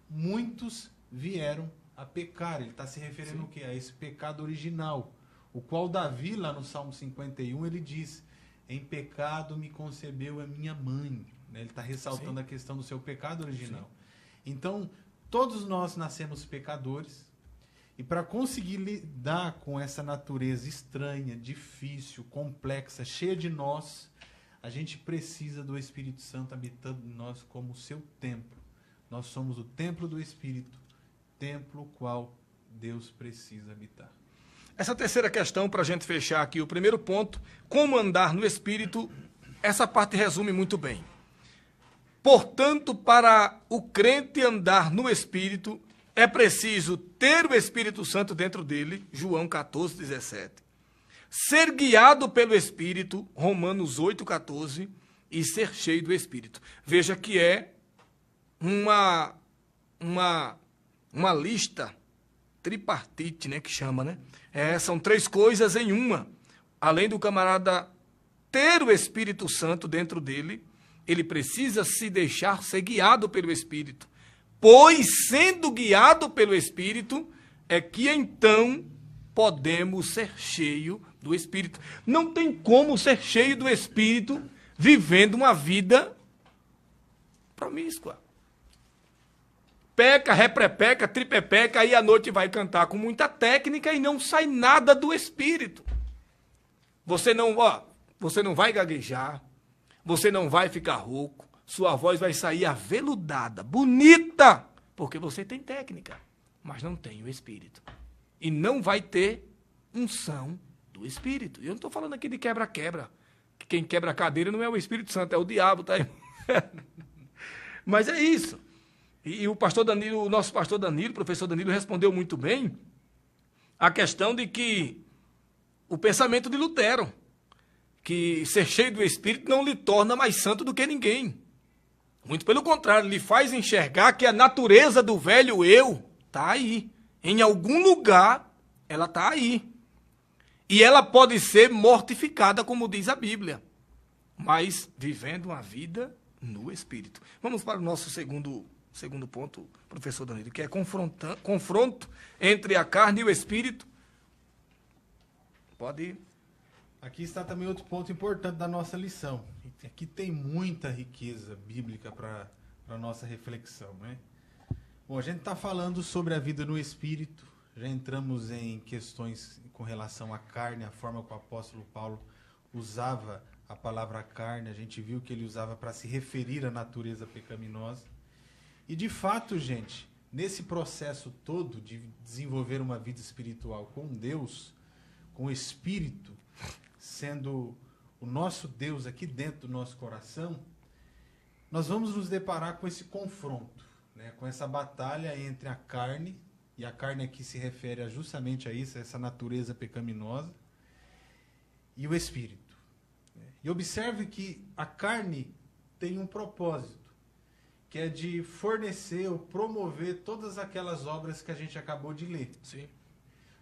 muitos vieram a pecar. Ele está se referindo o quê? A esse pecado original, o qual Davi, lá no Salmo 51, ele diz: em pecado me concebeu a minha mãe. Né? Ele está ressaltando a questão do seu pecado original. Sim. Então, todos nós nascemos pecadores, e para conseguir lidar com essa natureza estranha, difícil, complexa, cheia de nós, a gente precisa do Espírito Santo habitando em nós como o seu templo. Nós somos o templo do Espírito, templo qual Deus precisa habitar. Essa terceira questão, para a gente fechar aqui o primeiro ponto, como andar no Espírito, essa parte resume muito bem. Portanto, para o crente andar no Espírito, é preciso ter o Espírito Santo dentro dele, João 14, 17. Ser guiado pelo Espírito, Romanos 8, 14, e ser cheio do Espírito. Veja que é uma lista tripartite, né, que chama, né? São 3 coisas em uma. Além do camarada ter o Espírito Santo dentro dele, ele precisa se deixar ser guiado pelo Espírito. Pois, sendo guiado pelo Espírito, é que então podemos ser cheio do Espírito. Não tem como ser cheio do Espírito vivendo uma vida promíscua. Peca, reprepeca, tripepeca, aí à noite vai cantar com muita técnica e não sai nada do Espírito. Você não vai gaguejar, você não vai ficar rouco, sua voz vai sair aveludada, bonita, porque você tem técnica, mas não tem o Espírito. E não vai ter unção do Espírito. E eu não estou falando aqui de quebra-quebra, que quem quebra a cadeira não é o Espírito Santo, é o diabo, tá aí. Mas é isso. E o pastor Danilo, o nosso pastor Danilo, o professor Danilo, respondeu muito bem a questão de que o pensamento de Lutero, que ser cheio do Espírito não lhe torna mais santo do que ninguém. Muito pelo contrário, lhe faz enxergar que a natureza do velho eu está aí. Em algum lugar, ela está aí. E ela pode ser mortificada, como diz a Bíblia, mas vivendo uma vida no Espírito. Vamos para o nosso segundo ponto, professor Danilo, que é confronto entre a carne e o Espírito. Pode ir. Aqui está também outro ponto importante da nossa lição. Aqui tem muita riqueza bíblica para a nossa reflexão, né? Bom, a gente está falando sobre a vida no Espírito, já entramos em questões com relação à carne, a forma que o apóstolo Paulo usava a palavra carne, a gente viu que ele usava para se referir à natureza pecaminosa. E de fato, gente, nesse processo todo de desenvolver uma vida espiritual com Deus, com o Espírito, sendo o nosso Deus aqui dentro do nosso coração, nós vamos nos deparar com esse confronto, né? Com essa batalha entre a carne, e a carne aqui se refere justamente a isso, a essa natureza pecaminosa, e o Espírito. E observe que a carne tem um propósito, que é de fornecer ou promover todas aquelas obras que a gente acabou de ler. Sim.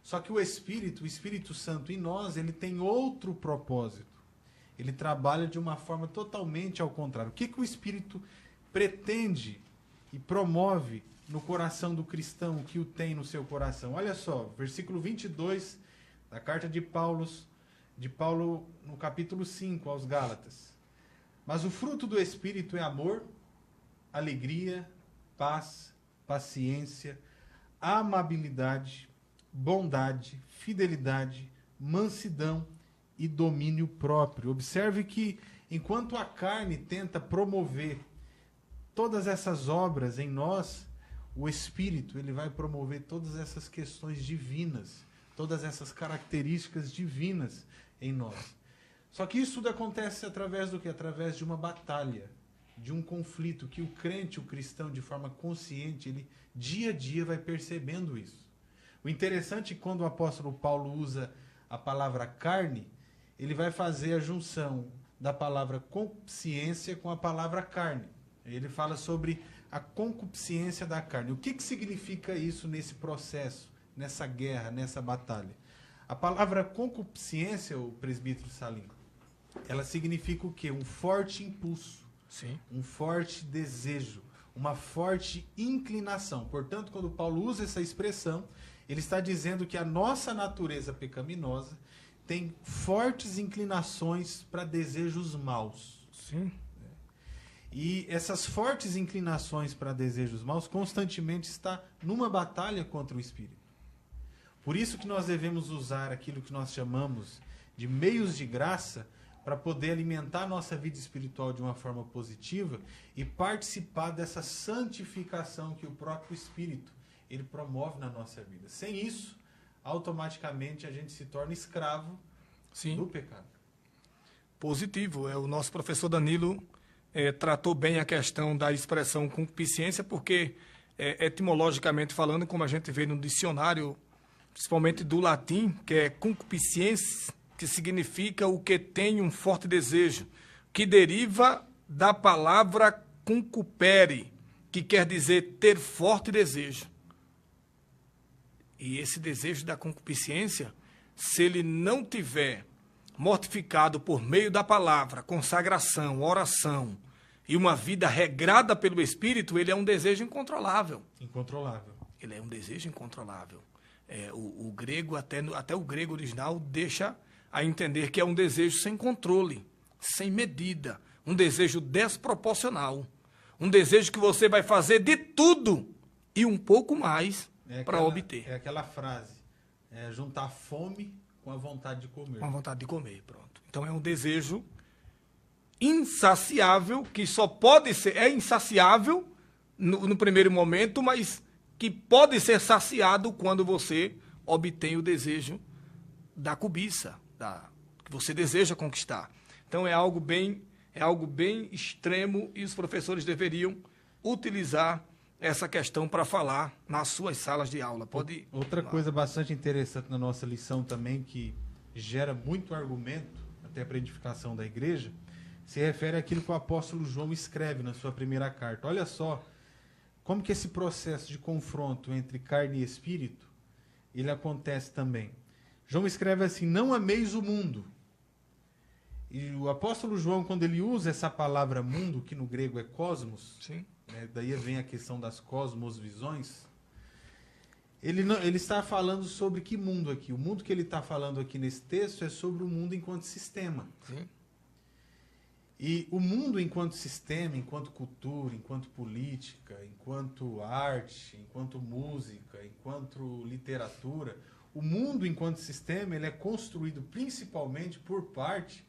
Só que o Espírito Santo em nós, ele tem outro propósito. Ele trabalha de uma forma totalmente ao contrário. O que o Espírito pretende e promove no coração do cristão, o que o tem no seu coração? Olha só, versículo 22 da carta de Paulo no capítulo 5 aos Gálatas. Mas o fruto do Espírito é amor, alegria, paz, paciência, amabilidade, bondade, fidelidade, mansidão e domínio próprio. Observe que enquanto a carne tenta promover todas essas obras em nós, o Espírito ele vai promover todas essas questões divinas, todas essas características divinas em nós. Só que isso tudo acontece através do quê? Através de uma batalha, de um conflito que o crente, o cristão, de forma consciente, ele dia a dia vai percebendo isso. O interessante é que quando o apóstolo Paulo usa a palavra carne, ele vai fazer a junção da palavra concupiscência com a palavra carne. Ele fala sobre a concupiscência da carne. O que significa isso nesse processo, nessa guerra, nessa batalha? A palavra concupiscência, o presbítero Salim, ela significa o quê? Um forte impulso, Sim. um forte desejo, uma forte inclinação. Portanto, quando Paulo usa essa expressão, ele está dizendo que a nossa natureza pecaminosa tem fortes inclinações para desejos maus. Sim. E essas fortes inclinações para desejos maus constantemente está numa batalha contra o Espírito. Por isso que nós devemos usar aquilo que nós chamamos de meios de graça para poder alimentar a nossa vida espiritual de uma forma positiva e participar dessa santificação que o próprio Espírito ele promove na nossa vida. Sem isso, automaticamente a gente se torna escravo Sim. do pecado. Positivo. O nosso professor Danilo tratou bem a questão da expressão concupiscência, porque etimologicamente falando, como a gente vê no dicionário, principalmente do latim, que é concupiscens, que significa o que tem um forte desejo, que deriva da palavra concupere, que quer dizer ter forte desejo. E esse desejo da concupiscência, se ele não tiver mortificado por meio da palavra, consagração, oração e uma vida regrada pelo Espírito, ele é um desejo incontrolável. Incontrolável. Ele é um desejo incontrolável. O grego, até o grego original, deixa a entender que é um desejo sem controle, sem medida, um desejo desproporcional, um desejo que você vai fazer de tudo e um pouco mais para obter. É aquela frase, juntar fome com a vontade de comer. Com a vontade de comer, pronto. Então é um desejo insaciável, que só pode ser, insaciável no primeiro momento, mas que pode ser saciado quando você obtém o desejo da cobiça, que você deseja conquistar. Então é algo bem extremo e os professores deveriam utilizar essa questão para falar nas suas salas de aula. Outra coisa bastante interessante na nossa lição também, que gera muito argumento, até para a edificação da igreja, se refere àquilo que o apóstolo João escreve na sua primeira carta. Olha só como que esse processo de confronto entre carne e espírito, ele acontece também. João escreve assim: não ameis o mundo. E o apóstolo João, quando ele usa essa palavra mundo, que no grego é cosmos, Sim. né, daí vem a questão das cosmosvisões, ele está falando sobre que mundo aqui? O mundo que ele está falando aqui nesse texto é sobre o mundo enquanto sistema. Sim. E o mundo enquanto sistema, enquanto cultura, enquanto política, enquanto arte, enquanto música, enquanto literatura, o mundo enquanto sistema, ele é construído principalmente por parte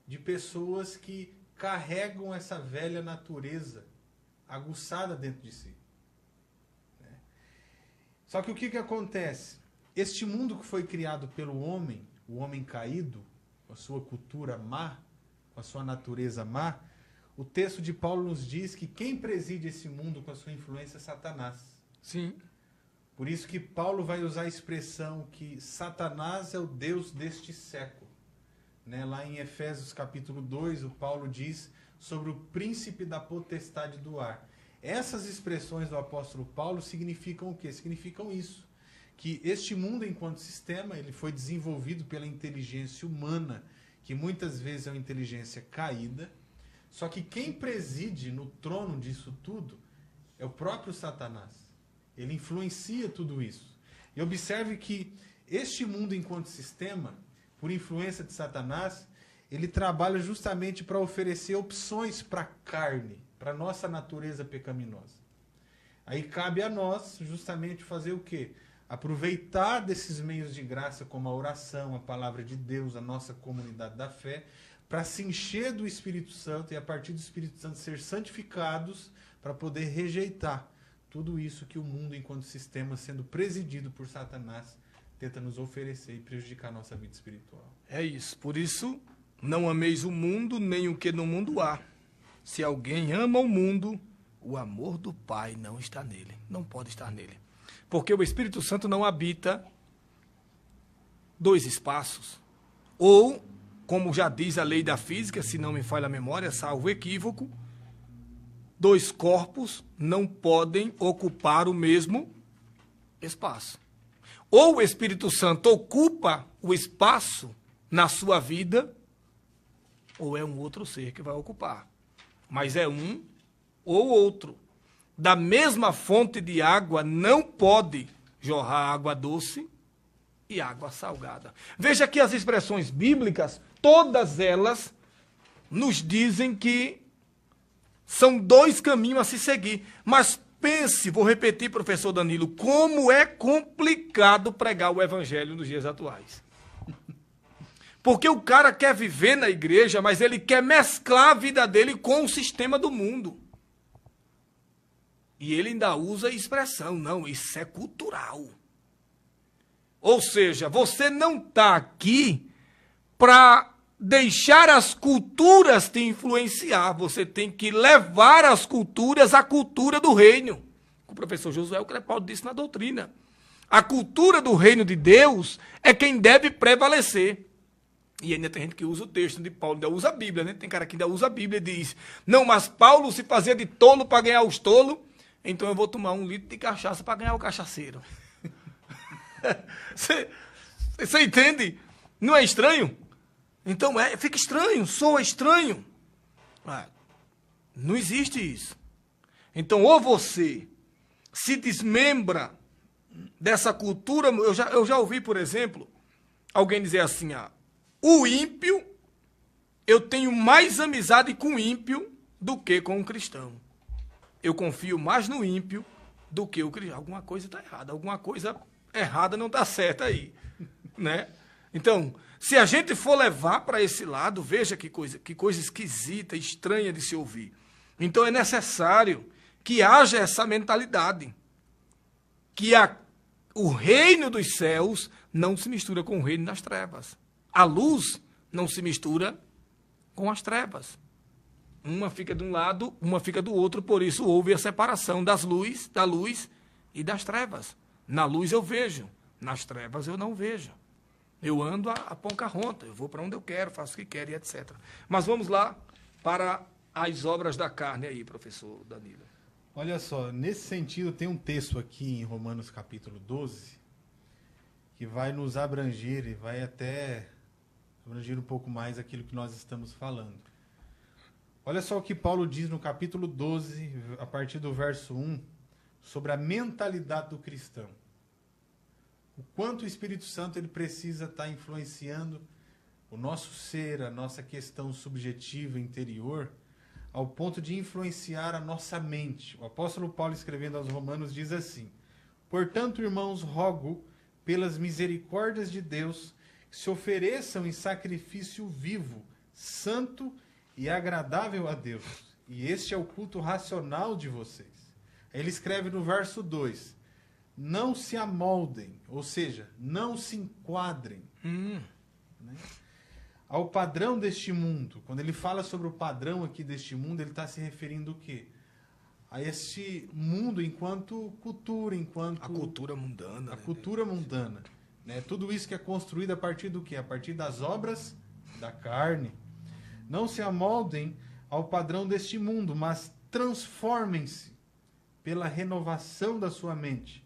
de pessoas que carregam essa velha natureza aguçada dentro de si. Só que o que acontece? Este mundo que foi criado pelo homem, o homem caído, com a sua cultura má, com a sua natureza má, o texto de Paulo nos diz que quem preside esse mundo com a sua influência é Satanás. Sim. Por isso que Paulo vai usar a expressão que Satanás é o Deus deste século. Né? Lá em Efésios capítulo 2, o Paulo diz sobre o príncipe da potestade do ar. Essas expressões do apóstolo Paulo significam o quê? Significam isso, que este mundo enquanto sistema, ele foi desenvolvido pela inteligência humana, que muitas vezes é uma inteligência caída, só que quem preside no trono disso tudo é o próprio Satanás. Ele influencia tudo isso. E observe que este mundo enquanto sistema, por influência de Satanás, ele trabalha justamente para oferecer opções para a carne, para a nossa natureza pecaminosa. Aí cabe a nós justamente fazer o quê? Aproveitar desses meios de graça como a oração, a palavra de Deus, a nossa comunidade da fé, para se encher do Espírito Santo e a partir do Espírito Santo ser santificados para poder rejeitar tudo isso que o mundo enquanto sistema, sendo presidido por Satanás, tenta nos oferecer e prejudicar a nossa vida espiritual. É isso. Por isso, não ameis o mundo, nem o que no mundo há. Se alguém ama o mundo, o amor do Pai não está nele. Não pode estar nele. Porque o Espírito Santo não habita dois espaços. Ou, como já diz a lei da física, se não me falha a memória, salvo equívoco, dois corpos não podem ocupar o mesmo espaço. Ou o Espírito Santo ocupa o espaço na sua vida, ou é um outro ser que vai ocupar. Mas é um ou outro. Da mesma fonte de água não pode jorrar água doce e água salgada. Veja que as expressões bíblicas, todas elas nos dizem que são dois caminhos a se seguir. Mas pense, vou repetir, professor Danilo, como é complicado pregar o evangelho nos dias atuais. Porque o cara quer viver na igreja, mas ele quer mesclar a vida dele com o sistema do mundo. E ele ainda usa a expressão, não, isso é cultural. Ou seja, você não está aqui para deixar as culturas te influenciar. Você tem que levar as culturas à cultura do reino. O professor Josué Crepaldi disse na doutrina. A cultura do reino de Deus é quem deve prevalecer. E ainda tem gente que usa o texto de Paulo, ainda usa a Bíblia, né? Tem cara que ainda usa a Bíblia e diz, não, mas Paulo se fazia de tolo para ganhar os tolos, então eu vou tomar 1 litro de cachaça para ganhar o cachaceiro. Você entende? Não é estranho? Então fica estranho, soa estranho. Não existe isso. Então, ou você se desmembra dessa cultura, eu já ouvi, por exemplo, alguém dizer assim, o ímpio, eu tenho mais amizade com o ímpio do que com o cristão. Eu confio mais no ímpio do que o cristão. Alguma coisa está errada, alguma coisa errada não está certa aí, né? Então, se a gente for levar para esse lado, veja que coisa esquisita, estranha de se ouvir. Então é necessário que haja essa mentalidade, que o reino dos céus não se mistura com o reino das trevas. A luz não se mistura com as trevas. Uma fica de um lado, uma fica do outro, por isso houve a separação da luz e das trevas. Na luz eu vejo, nas trevas eu não vejo. Eu ando a Pocahontas, eu vou para onde eu quero, faço o que quero e etc. Mas vamos lá, para as obras da carne aí, professor Danilo. Olha só, nesse sentido tem um texto aqui em Romanos capítulo 12 que vai nos abranger e vai até abranger um pouco mais aquilo que nós estamos falando. Olha só o que Paulo diz no capítulo 12, a partir do verso 1, sobre a mentalidade do cristão. O quanto o Espírito Santo ele precisa estar influenciando o nosso ser, a nossa questão subjetiva, interior, ao ponto de influenciar a nossa mente. O apóstolo Paulo, escrevendo aos Romanos, diz assim: portanto, irmãos, rogo, pelas misericórdias de Deus, que se ofereçam em sacrifício vivo, santo e agradável a Deus. E este é o culto racional de vocês. Ele escreve no verso 2, não se amoldem, ou seja, não se enquadrem, né, ao padrão deste mundo. Quando ele fala sobre o padrão aqui deste mundo, ele está se referindo o quê? A este mundo enquanto cultura, enquanto... A cultura mundana. A cultura mundana. Né? Tudo isso que é construído a partir do quê? A partir das obras da carne. Não se amoldem ao padrão deste mundo, mas transformem-se pela renovação da sua mente,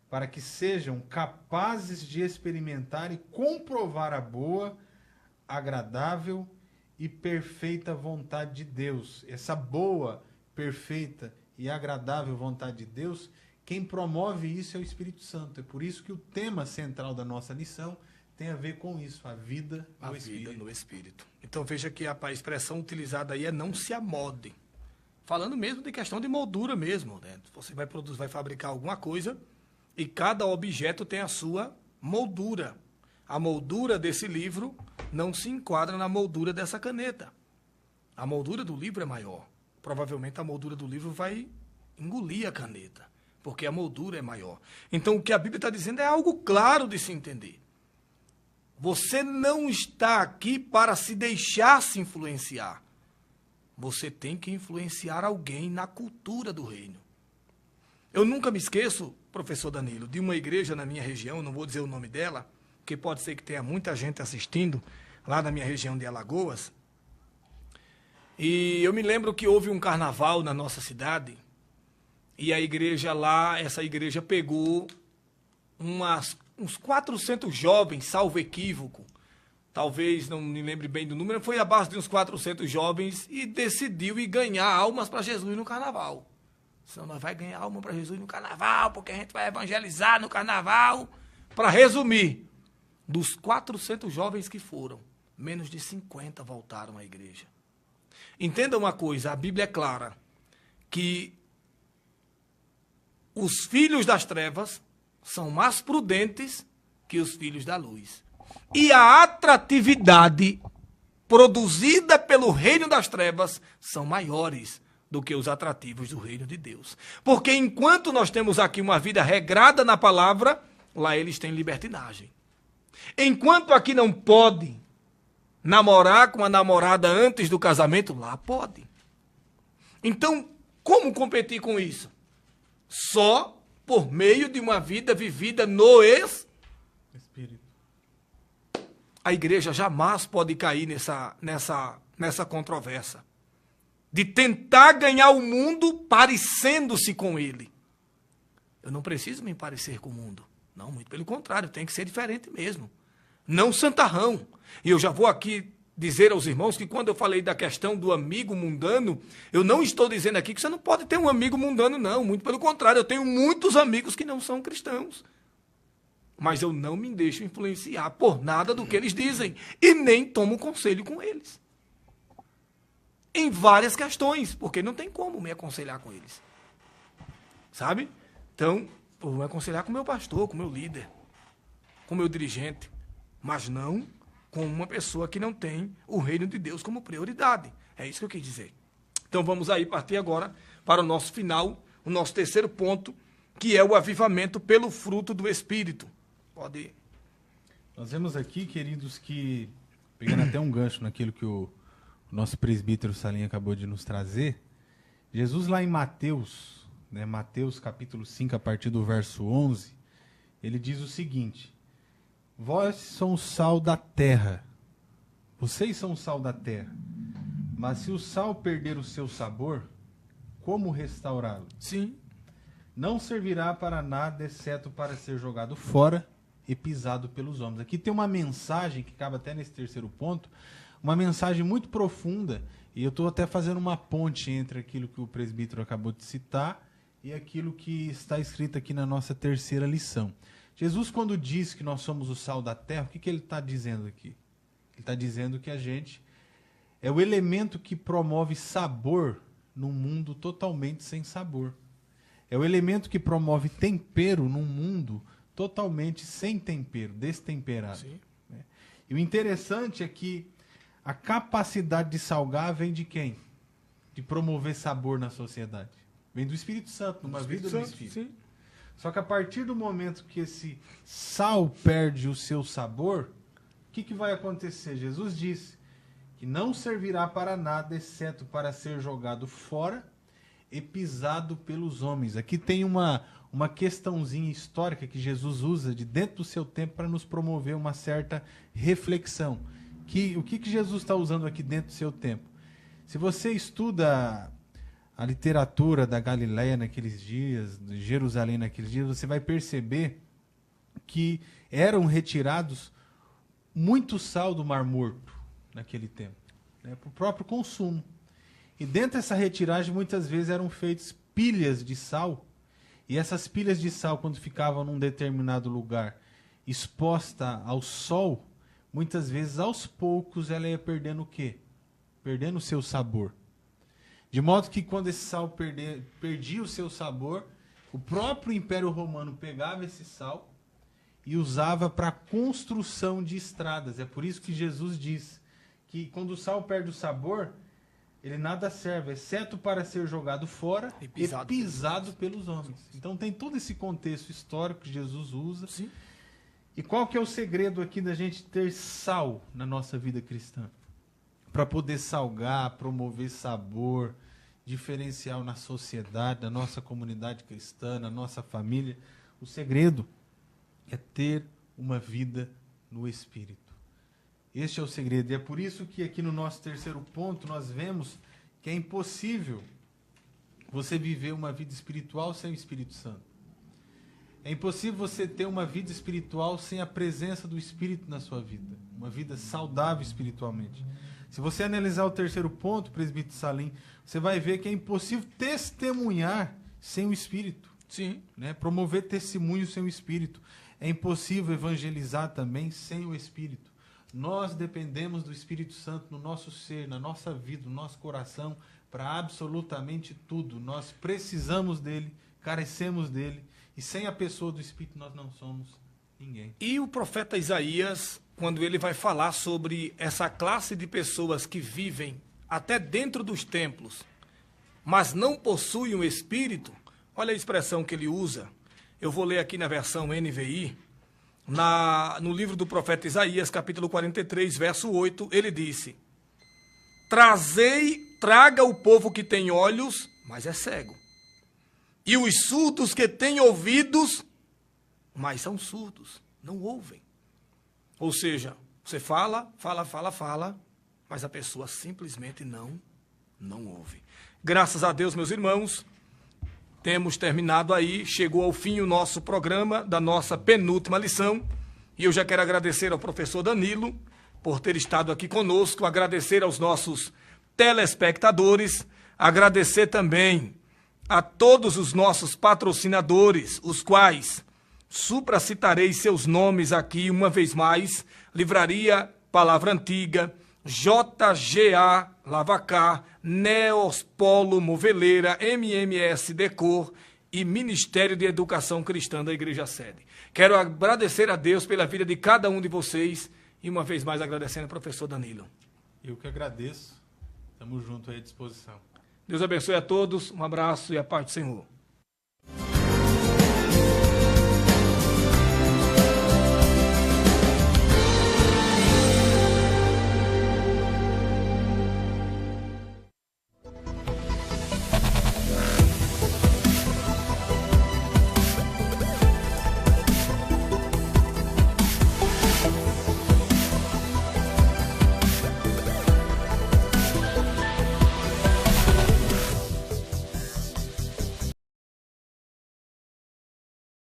para que sejam capazes de experimentar e comprovar a boa, agradável e perfeita vontade de Deus. Essa boa, perfeita e agradável vontade de Deus, quem promove isso é o Espírito Santo. É por isso que o tema central da nossa lição tem a ver com isso, a vida no Espírito. Então veja que a expressão utilizada aí é não se amodem. Falando mesmo de questão de moldura mesmo, né? Você vai produzir, vai fabricar alguma coisa e cada objeto tem a sua moldura. A moldura desse livro não se enquadra na moldura dessa caneta. A moldura do livro é maior. Provavelmente a moldura do livro vai engolir a caneta, porque a moldura é maior. Então o que a Bíblia está dizendo é algo claro de se entender. Você não está aqui para se deixar se influenciar. Você tem que influenciar alguém na cultura do reino. Eu nunca me esqueço, professor Danilo, de uma igreja na minha região, não vou dizer o nome dela, porque pode ser que tenha muita gente assistindo, lá na minha região de Alagoas. E eu me lembro que houve um carnaval na nossa cidade, e a igreja lá, essa igreja pegou uns 400 jovens, salvo equívoco, talvez não me lembre bem do número, foi a base de uns 400 jovens e decidiu ir ganhar almas para Jesus no carnaval. Senão nós vamos ganhar alma para Jesus no carnaval, porque a gente vai evangelizar no carnaval. Para resumir, dos 400 jovens que foram, menos de 50 voltaram à igreja. Entenda uma coisa, a Bíblia é clara, que os filhos das trevas são mais prudentes que os filhos da luz. E a atratividade produzida pelo reino das trevas são maiores do que os atrativos do reino de Deus. Porque enquanto nós temos aqui uma vida regrada na palavra, lá eles têm libertinagem. Enquanto aqui não pode namorar com a namorada antes do casamento, lá pode. Então, como competir com isso? Só por meio de uma vida vivida no Espírito. A igreja jamais pode cair nessa controvérsia de tentar ganhar o mundo parecendo-se com ele. Eu não preciso me parecer com o mundo. Não, muito pelo contrário, tem que ser diferente mesmo. Não santarrão. E eu já vou aqui dizer aos irmãos que quando eu falei da questão do amigo mundano, eu não estou dizendo aqui que você não pode ter um amigo mundano, não. Muito pelo contrário, eu tenho muitos amigos que não são cristãos. Mas eu não me deixo influenciar por nada do que eles dizem. E nem tomo conselho com eles. Em várias questões, porque não tem como me aconselhar com eles. Sabe? Então, eu vou me aconselhar com o meu pastor, com o meu líder, com o meu dirigente, mas não com uma pessoa que não tem o reino de Deus como prioridade. É isso que eu quis dizer. Então vamos aí partir agora para o nosso final, o nosso terceiro ponto, que é o avivamento pelo fruto do Espírito. Pode ir. Nós vemos aqui, queridos, que, pegando até um gancho naquilo que o nosso presbítero Salim acabou de nos trazer, Jesus lá em Mateus, né, Mateus capítulo 5, a partir do verso 11, ele diz o seguinte: vós são o sal da terra, vocês são o sal da terra, Mas se o sal perder o seu sabor, como restaurá-lo? Sim. Não servirá para nada, exceto para ser jogado fora e pisado pelos homens. Aqui tem uma mensagem que cabe até nesse terceiro ponto, uma mensagem muito profunda, e eu estou até fazendo uma ponte entre aquilo que o presbítero acabou de citar e aquilo que está escrito aqui na nossa terceira lição. Jesus, quando diz que nós somos o sal da terra, o que ele está dizendo aqui? Ele está dizendo que a gente é o elemento que promove sabor num mundo totalmente sem sabor. É o elemento que promove tempero num mundo totalmente sem tempero, destemperado. Sim. E o interessante é que a capacidade de salgar vem de quem? De promover sabor na sociedade. Vem do Espírito Santo, numa vida do Espírito. Sim. Só que a partir do momento que esse sal perde o seu sabor, o que vai acontecer? Jesus disse que não servirá para nada, exceto para ser jogado fora e pisado pelos homens. Aqui tem uma questãozinha histórica que Jesus usa de dentro do seu tempo para nos promover uma certa reflexão. O que Jesus está usando aqui dentro do seu tempo? Se você estuda a literatura da Galileia naqueles dias, de Jerusalém naqueles dias, você vai perceber que eram retirados muito sal do Mar Morto naquele tempo, né, para o próprio consumo. E dentro dessa retiragem, muitas vezes eram feitas pilhas de sal, e essas pilhas de sal, quando ficavam num determinado lugar exposta ao sol, muitas vezes, aos poucos, ela ia perdendo o quê? Perdendo o seu sabor. De modo que quando esse sal perdia o seu sabor, o próprio Império Romano pegava esse sal e usava para a construção de estradas. É por isso que Jesus diz que quando o sal perde o sabor, ele nada serve, exceto para ser jogado fora e pisado pelos homens. Então tem todo esse contexto histórico que Jesus usa. Sim. E qual que é o segredo aqui da gente ter sal na nossa vida cristã? Para poder salgar, promover sabor, diferencial na sociedade, na nossa comunidade cristã, na nossa família. O segredo é ter uma vida no Espírito. Este é o segredo. E é por isso que aqui no nosso terceiro ponto nós vemos que é impossível você viver uma vida espiritual sem o Espírito Santo. É impossível você ter uma vida espiritual sem a presença do Espírito na sua vida. Uma vida saudável espiritualmente. Se você analisar o terceiro ponto, presbítero Salim, você vai ver que é impossível testemunhar sem o Espírito. Sim. Né? Promover testemunho sem o Espírito. É impossível evangelizar também sem o Espírito. Nós dependemos do Espírito Santo no nosso ser, na nossa vida, no nosso coração, para absolutamente tudo. Nós precisamos dele, carecemos dele, e sem a pessoa do Espírito nós não somos ninguém. E o profeta Isaías, quando ele vai falar sobre essa classe de pessoas que vivem até dentro dos templos, mas não possuem o Espírito, olha a expressão que ele usa. Eu vou ler aqui na versão NVI. No livro do profeta Isaías, capítulo 43, verso 8, ele disse: traga o povo que tem olhos, mas é cego, e os surdos que têm ouvidos, mas são surdos, não ouvem. Ou seja, você fala, mas a pessoa simplesmente não ouve. Graças a Deus, meus irmãos, temos terminado aí, chegou ao fim o nosso programa da nossa penúltima lição, e eu já quero agradecer ao professor Danilo por ter estado aqui conosco, agradecer aos nossos telespectadores, agradecer também a todos os nossos patrocinadores, os quais supracitarei seus nomes aqui uma vez mais: Livraria Palavra Antiga, JGA Lavacar, Neos Polo Moveleira, MMS Decor e Ministério de Educação Cristã da Igreja Sede. Quero agradecer a Deus pela vida de cada um de vocês e uma vez mais agradecendo ao professor Danilo. Eu que agradeço. Estamos juntos aí à disposição. Deus abençoe a todos, um abraço e a paz do Senhor.